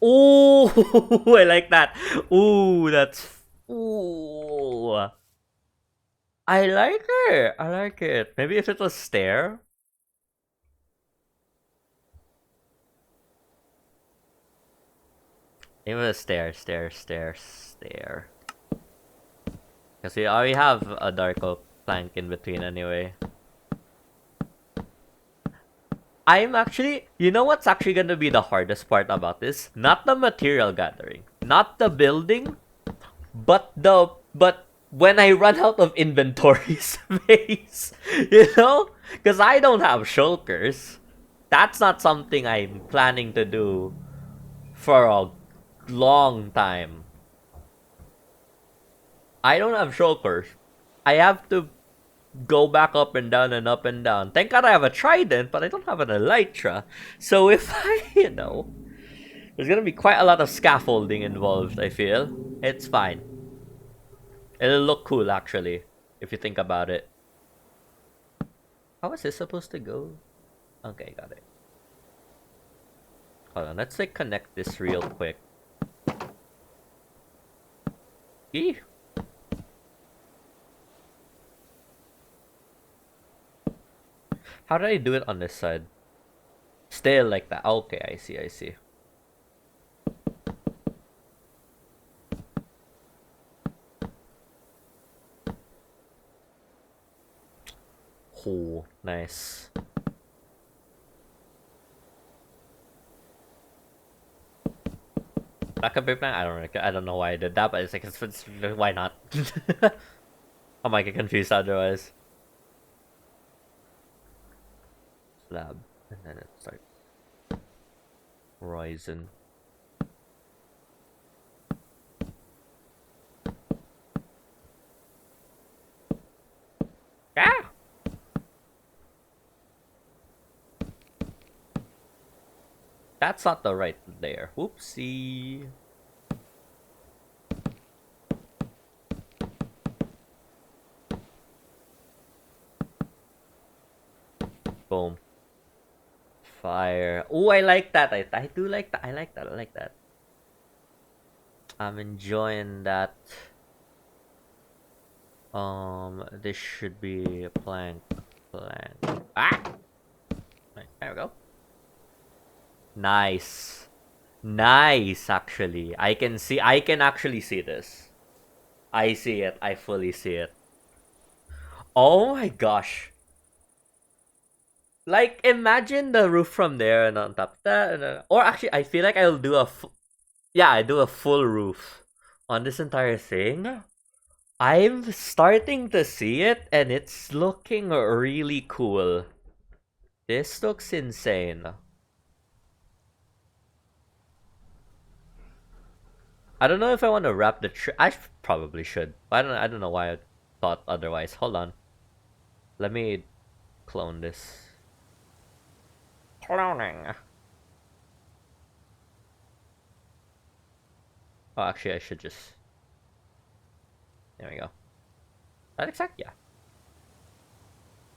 Ooh, I like that. Ooh, that's... Ooh. I like it. I like it. Maybe if it was stair. Maybe it was stair. Because we already have a dark oak plank in between anyway. I'm actually... You know what's actually gonna be the hardest part about this? Not the material gathering. Not the building. But when I run out of inventory space, because I don't have shulkers. That's not something I'm planning to do for a long time. I don't have shulkers. I have to go back up and down and up and down. Thank God I have a trident, but I don't have an elytra. So if I, there's gonna be quite a lot of scaffolding involved, I feel. It's fine. It'll look cool, actually, if you think about it. How is this supposed to go? Okay, got it. Hold on, let's like connect this real quick. Eee. How did I do it on this side? Still like that. Okay, I see, I see. Oh, nice. Backup plan? I don't know why I did that, but it's like, why not? I might get confused otherwise. Slab. And then it starts. Ryujin. Ah! That's not the right layer. Whoopsie. Boom. Fire. Oh, I like that. I do like that. I like that. I like that. I'm enjoying that. This should be a plank. Plank. Ah! Right, there we go. Nice. Nice, actually. I can actually see this. I see it. I fully see it. Oh my gosh. Like, imagine the roof from there and on top of that. Or actually, I feel like I'll do yeah, I do a full roof on this entire thing. I'm starting to see it, and it's looking really cool. This looks insane. I don't know if I want to wrap the tree. I probably should. I don't know why I thought otherwise. Hold on. Let me clone this. Cloning. Oh, actually, I should just. There we go. That exact, yeah.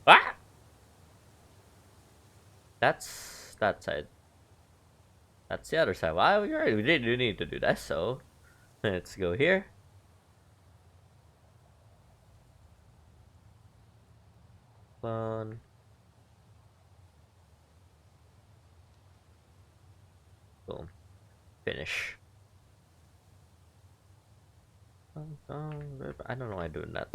Ah! That's that side. That's the other side. Wow, you're right. We do need to do that. So let's go here. Clone. Boom. Finish. I don't know why I'm doing that.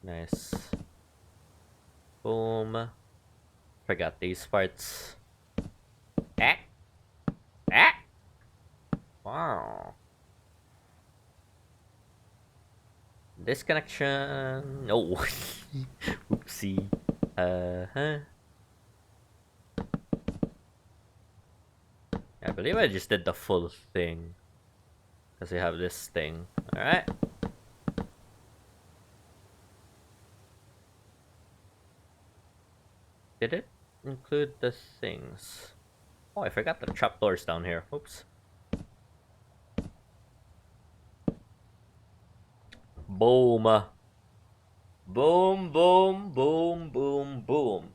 Nice. Boom. Forgot these parts. Ah! Ah! Wow. Disconnection. Oh. Oopsie. Huh. I believe I just did the full thing. Because we have this thing. Alright. Did it include the things? Oh, I forgot the trapdoors down here. Oops. Boom. Boom, boom, boom, boom, boom.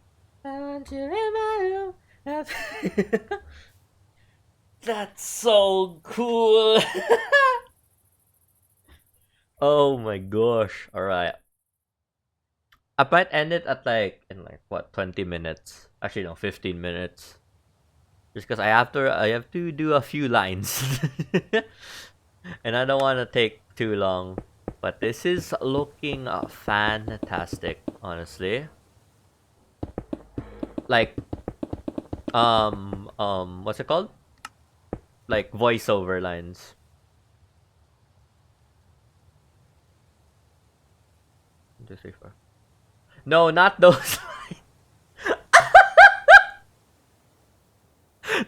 That's so cool. Oh my gosh. Alright. I might end it at like in like what 20 minutes. Actually no, 15 minutes. Just because I have to do a few lines. And I don't want to take too long. But this is looking fantastic, honestly. Like what's it called? Like voiceover lines. One, two, three, four. No, not those.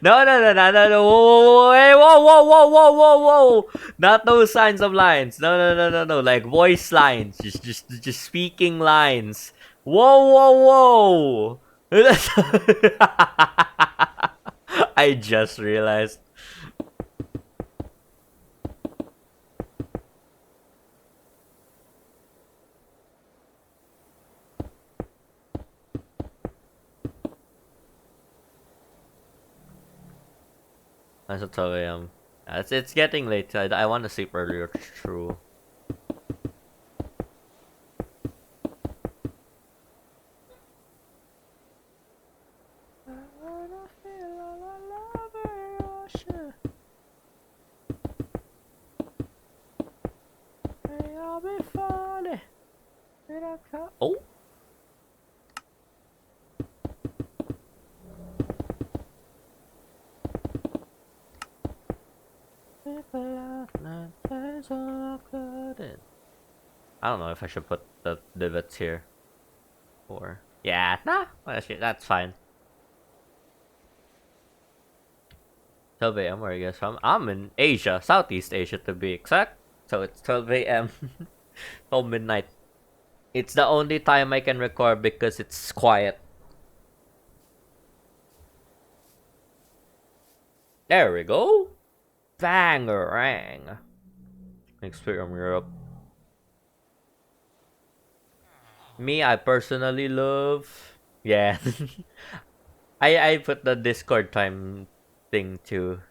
No, no, no, no, no, no. Whoa, hey, whoa, whoa, whoa, whoa, whoa, whoa. Not those kinds of lines. No, no, no, no, no. Like voice lines. Just speaking lines. Whoa, whoa, whoa. I just realized. That's at 12 a.m. It's getting late. I want to sleep earlier. True. I wanna feel all over ocean. May I'll be falling. Oh. I don't know if I should put the divots here. Or yeah, nah, that's fine. 12 a.m. Where are you guys from? I'm in Asia, Southeast Asia to be exact. So it's 12 a.m. till midnight. It's the only time I can record because it's quiet. There we go. Bangarang. Experience from Europe. Me, I personally love. Yeah. I put the Discord time thing too.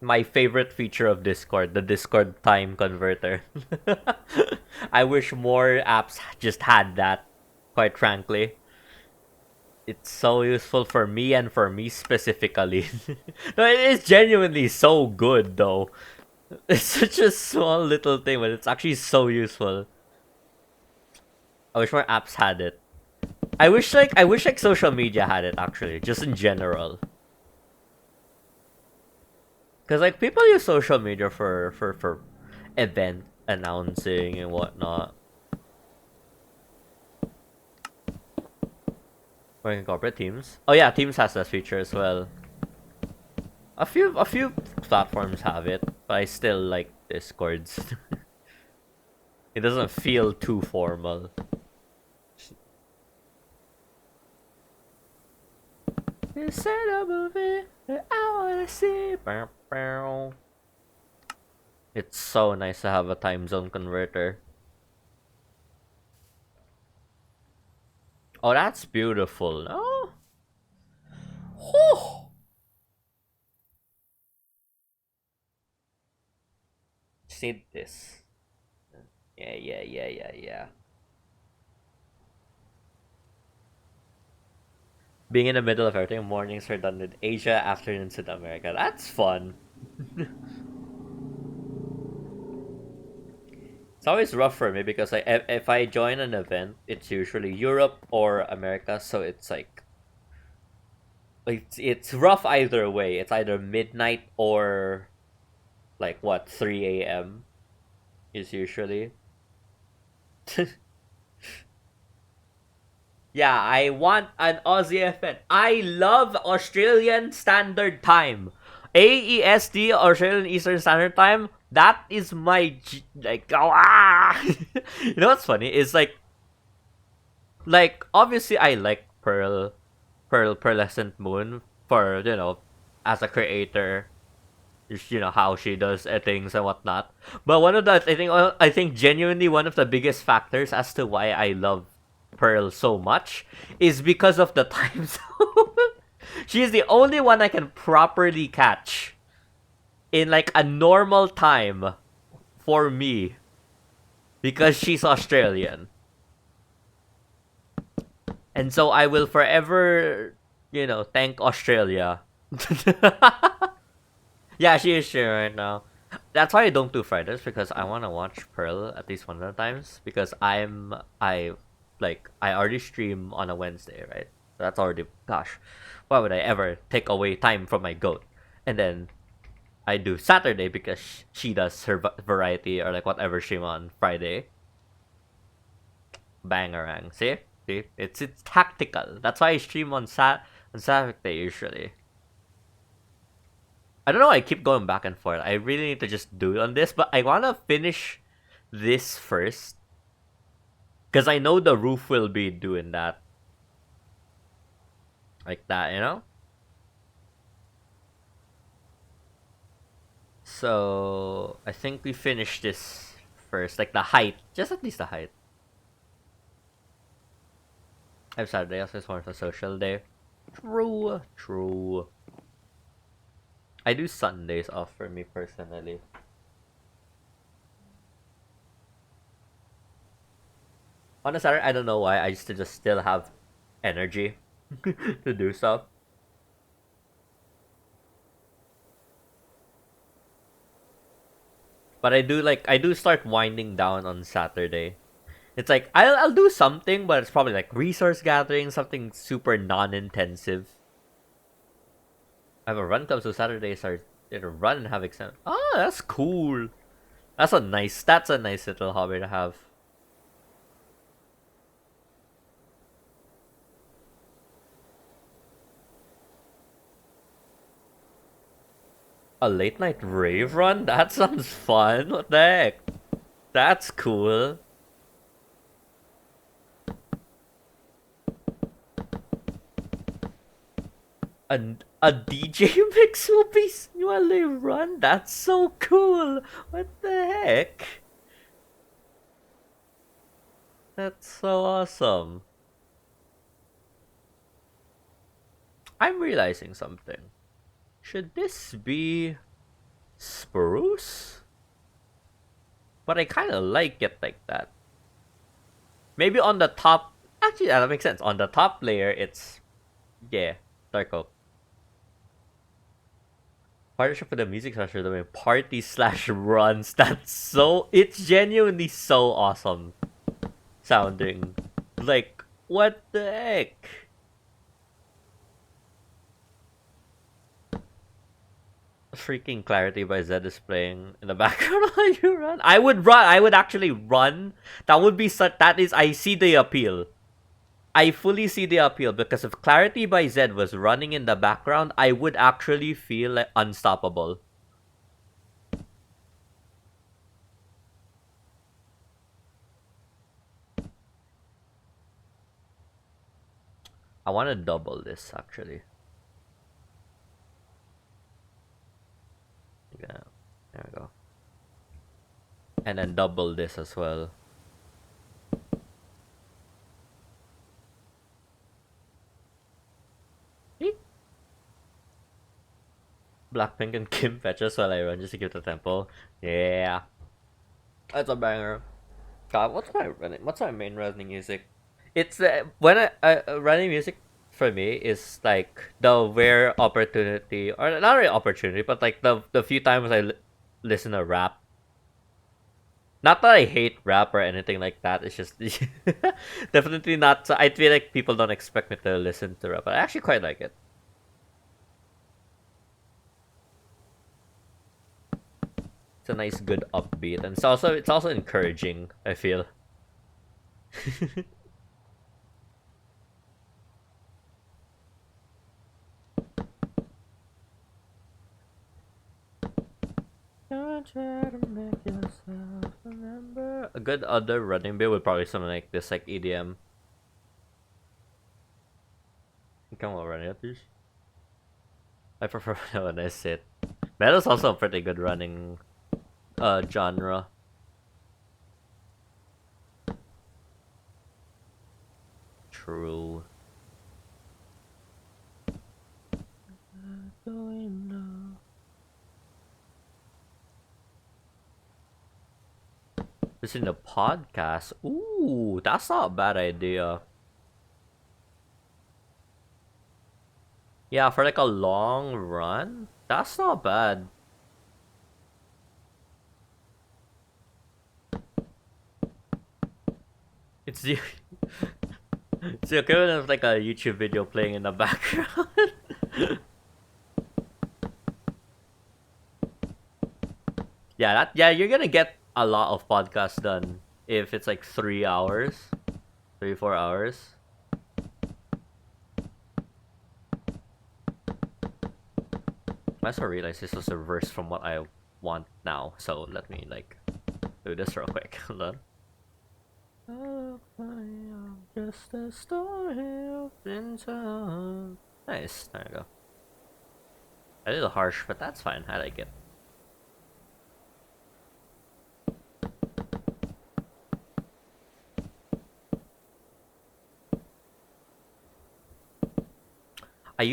My favorite feature of Discord, the Discord time converter. I wish more apps just had that, quite frankly. It's so useful for me and for me specifically. No, it is genuinely so good though. It's such a small little thing, but it's actually so useful. I wish more apps had it. I wish social media had it actually, just in general. Cause like people use social media for event announcing and whatnot. Working corporate Teams. Oh yeah, Teams has that feature as well. A few platforms have it, but I still like Discord's. It doesn't feel too formal. It's a movie that I wanna see. It's so nice to have a time zone converter. Oh, that's beautiful. Oh, whew. See this. Yeah. Being in the middle of everything, mornings are done with Asia, afternoons in America. That's fun. It's always rough for me because if I join an event, it's usually Europe or America, so it's like it's rough either way. It's either midnight or like what 3 a.m. is usually. Yeah, I want an Aussie event. I love Australian Standard Time. AEST, Australian Eastern Standard Time, that is my like You know what's funny? It's like obviously I like Pearlescent Moon for, as a creator, how she does things and whatnot. But one of the I think genuinely one of the biggest factors as to why I love Pearl so much is because of the time zone. She is the only one I can properly catch in like a normal time for me because she's Australian. And so I will forever, thank Australia. Yeah, she is streaming right now. That's why I don't do Fridays because I want to watch Pearl at least one of the times because I already stream on a Wednesday, right? So that's already, gosh, why would I ever take away time from my goat? And then I do Saturday because she does her variety or like whatever stream on Friday. Bangarang. See, it's tactical. That's why I stream on Saturday usually. I don't know. I keep going back and forth. I really need to just do it on this, but I wanna finish this first because I know the roof will be doing that, like that. So I think we finish this first, like the height, just at least the height. I have Saturday as more of a social day. True, true. I do Sundays off for me personally. On a Saturday, I don't know why. I used to just still have energy to do stuff. But I do start winding down on Saturday. It's like I'll do something, but it's probably like resource gathering, something super non-intensive. I have a run club, so Saturdays are run and have exam. Oh, that's cool. That's a nice little hobby to have. A late night rave run? That sounds fun. What the heck? That's cool. A DJ mix will be while they run? That's so cool. What the heck? That's so awesome. I'm realizing something. Should this be spruce? But I kind of like it like that. Maybe on the top. Actually, that makes sense. On the top layer, it's yeah, dark oak. Partnership with the music slasher doing party slash runs. That's so. It's genuinely so awesome sounding. Like, what the heck? Freaking Clarity by Zed is playing in the background while you run. I would run. I would actually run. That would be such. That is. I see the appeal. I fully see the appeal because if Clarity by Zed was running in the background, I would actually feel like unstoppable. I want to double this actually. Yeah, there we go. And then double this as well. Blackpink and Kim fetches while I run just to give the tempo. Yeah, that's a banger. God, what's my main running music? It's when running music for me is like the rare opportunity, or not really opportunity, but like the few times I listen to rap. Not that I hate rap or anything like that. It's just definitely not. So I feel like people don't expect me to listen to rap, but I actually quite like it. It's a nice, good upbeat, and it's also encouraging. I feel. Don't try to make yourself remember. A good other running bit would probably something like this, like EDM. Come on, run it, please. I prefer when I sit. Metal's also a pretty good running genre. True. Listen to podcast. Ooh, that's not a bad idea. Yeah, for like a long run, that's not bad. It's the it's the equivalent of like a YouTube video playing in the background. Yeah, you're gonna get a lot of podcasts done if it's like 3 hours, 4 hours. I also realized this was a reverse from what I want now, so let me like do this real quick. Hold on. Just a story of time. Nice, there we go. A little harsh, but that's fine. I like it. I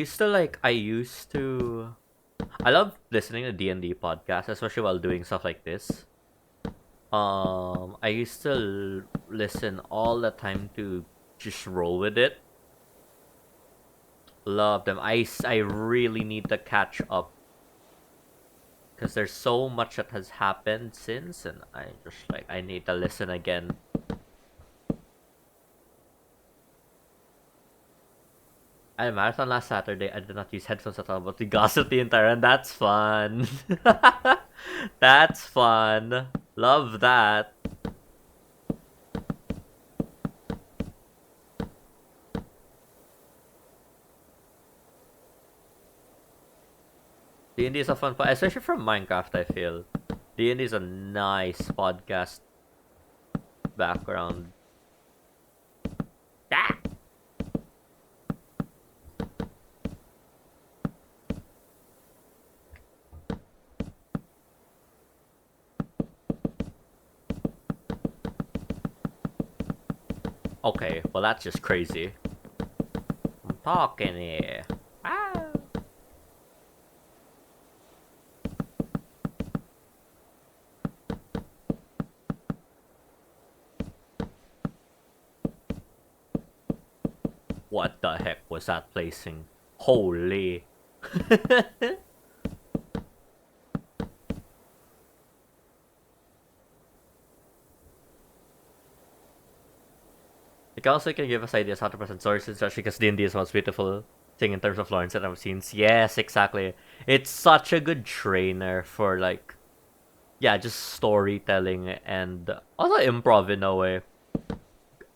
love listening to D&D podcasts, especially while doing stuff like this. I used to listen all the time to just roll with it. Love them. I really need to catch up because there's so much that has happened since, and I need to listen again. I marathon last Saturday. I did not use headphones at all, but we gossiped the entire, and that's fun. That's fun. Love that. D&D is a fun, especially from Minecraft. I feel D&D is a nice podcast background. Ah! Okay, well that's just crazy. I'm talking here. Ah! What the heck was that placing? Holy. It also can give us ideas how to present sources, especially because D&D is the most beautiful thing in terms of lore and cinema scenes. Yes, exactly. It's such a good trainer for just storytelling and also improv in a way.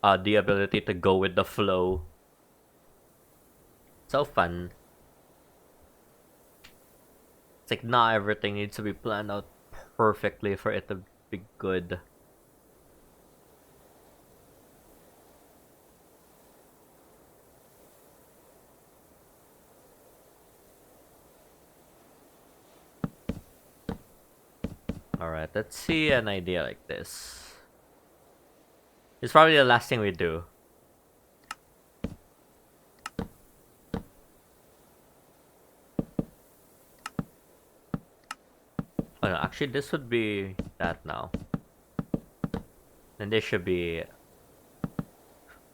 The ability to go with the flow. So fun. It's like not everything needs to be planned out perfectly for it to be good. Alright, let's see an idea like this. It's probably the last thing we do. Oh no, actually this would be that now. And this should be...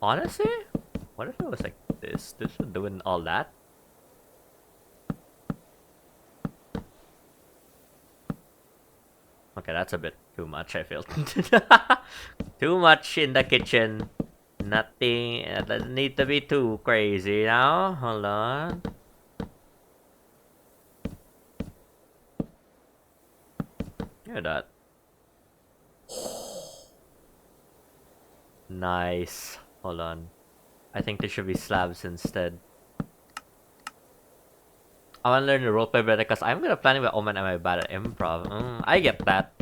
Honestly? What if it was like this? This would doing all that? Okay, that's a bit too much, I feel. Too much in the kitchen. Nothing. It doesn't need to be too crazy now. Hold on. Hear that. Nice. Hold on. I think there should be slabs instead. I want to learn the roleplay better because I'm gonna plan it with Omen and I'm bad at improv. I get that.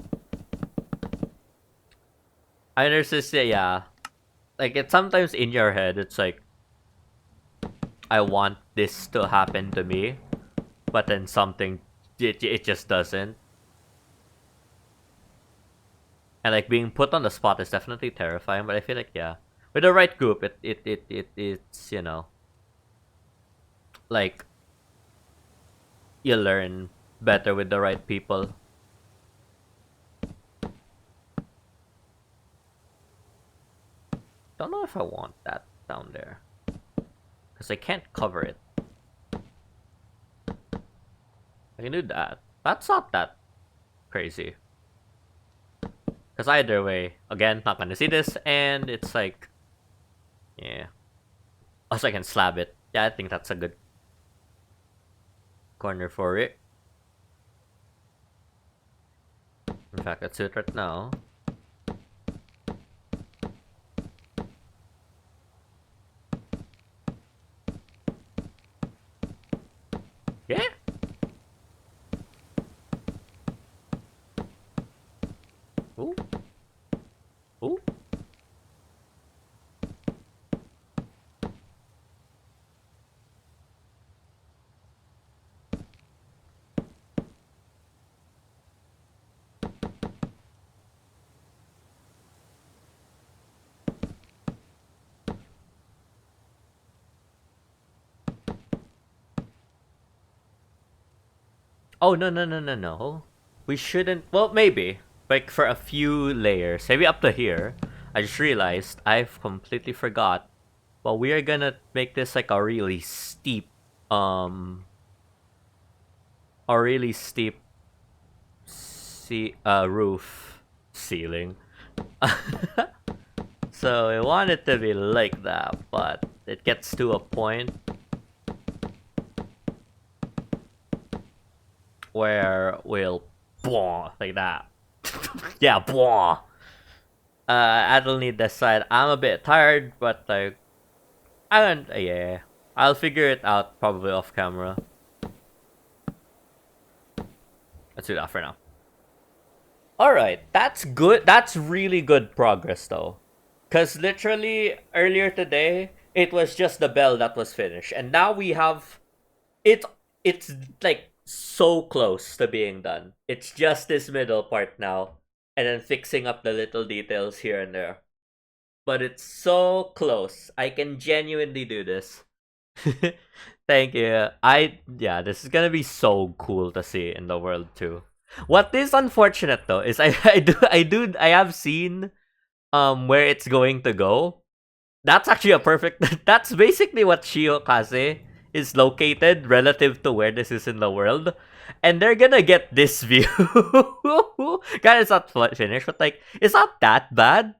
I understand, yeah. Like, it's sometimes in your head, it's like, I want this to happen to me, but then it just doesn't. And like being put on the spot is definitely terrifying, but I feel like yeah, with the right group, it's like you learn better with the right people. Don't know if I want that down there because I can't cover it. I can do that. That's not that crazy. Because either way, again, not gonna see this, and it's like, yeah. Also, I can slab it. Yeah, I think that's a good corner for it. In fact, let's do it right now. Yeah. Ooh. Ooh. Oh, no, no, no, no, no. We shouldn't. Well, maybe. Like for a few layers. Maybe up to here. I just realized I've completely forgot. Well, we are gonna make this like um, a really steep roof ceiling. So I want it to be like that, but it gets to a point where we'll like that. Yeah, I don't need this side. I'm a bit tired, but like I don't. Yeah, I'll figure it out probably off camera. Let's do that for now. All right, that's good. That's really good progress though, because literally earlier today it was just the bell that was finished, and now we have it. It's like so close to being done. It's just this middle part now, and then fixing up the little details here and there. But it's so close. I can genuinely do this. Thank you. Yeah, this is gonna be so cool to see in the world too. What is unfortunate though is I have seen where it's going to go. That's actually a perfect that's basically what Shiokaze is located relative to where this is in the world. And they're gonna get this view. God, it's not finished, but like it's not that bad.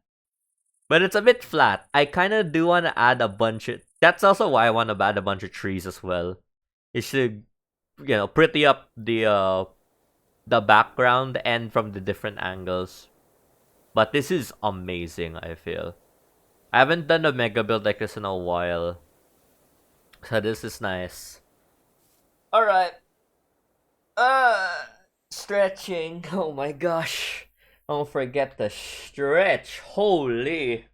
But it's a bit flat. I kind of do want to add a bunch of. That's also why I want to add a bunch of trees as well. Is to, pretty up the background and from the different angles. But this is amazing. I feel I haven't done a mega build like this in a while, so this is nice. All right. Uh, Stretching. Oh my gosh. Don't forget to stretch. Holy.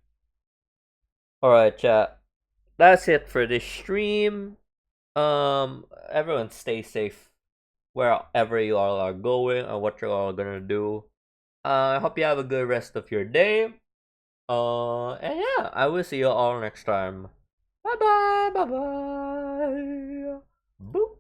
All right, chat. That's it for this stream. Everyone stay safe wherever you all are going or what you're all gonna do. I hope you have a good rest of your day. And yeah, I will see you all next time. Bye bye. Bye bye. Boop.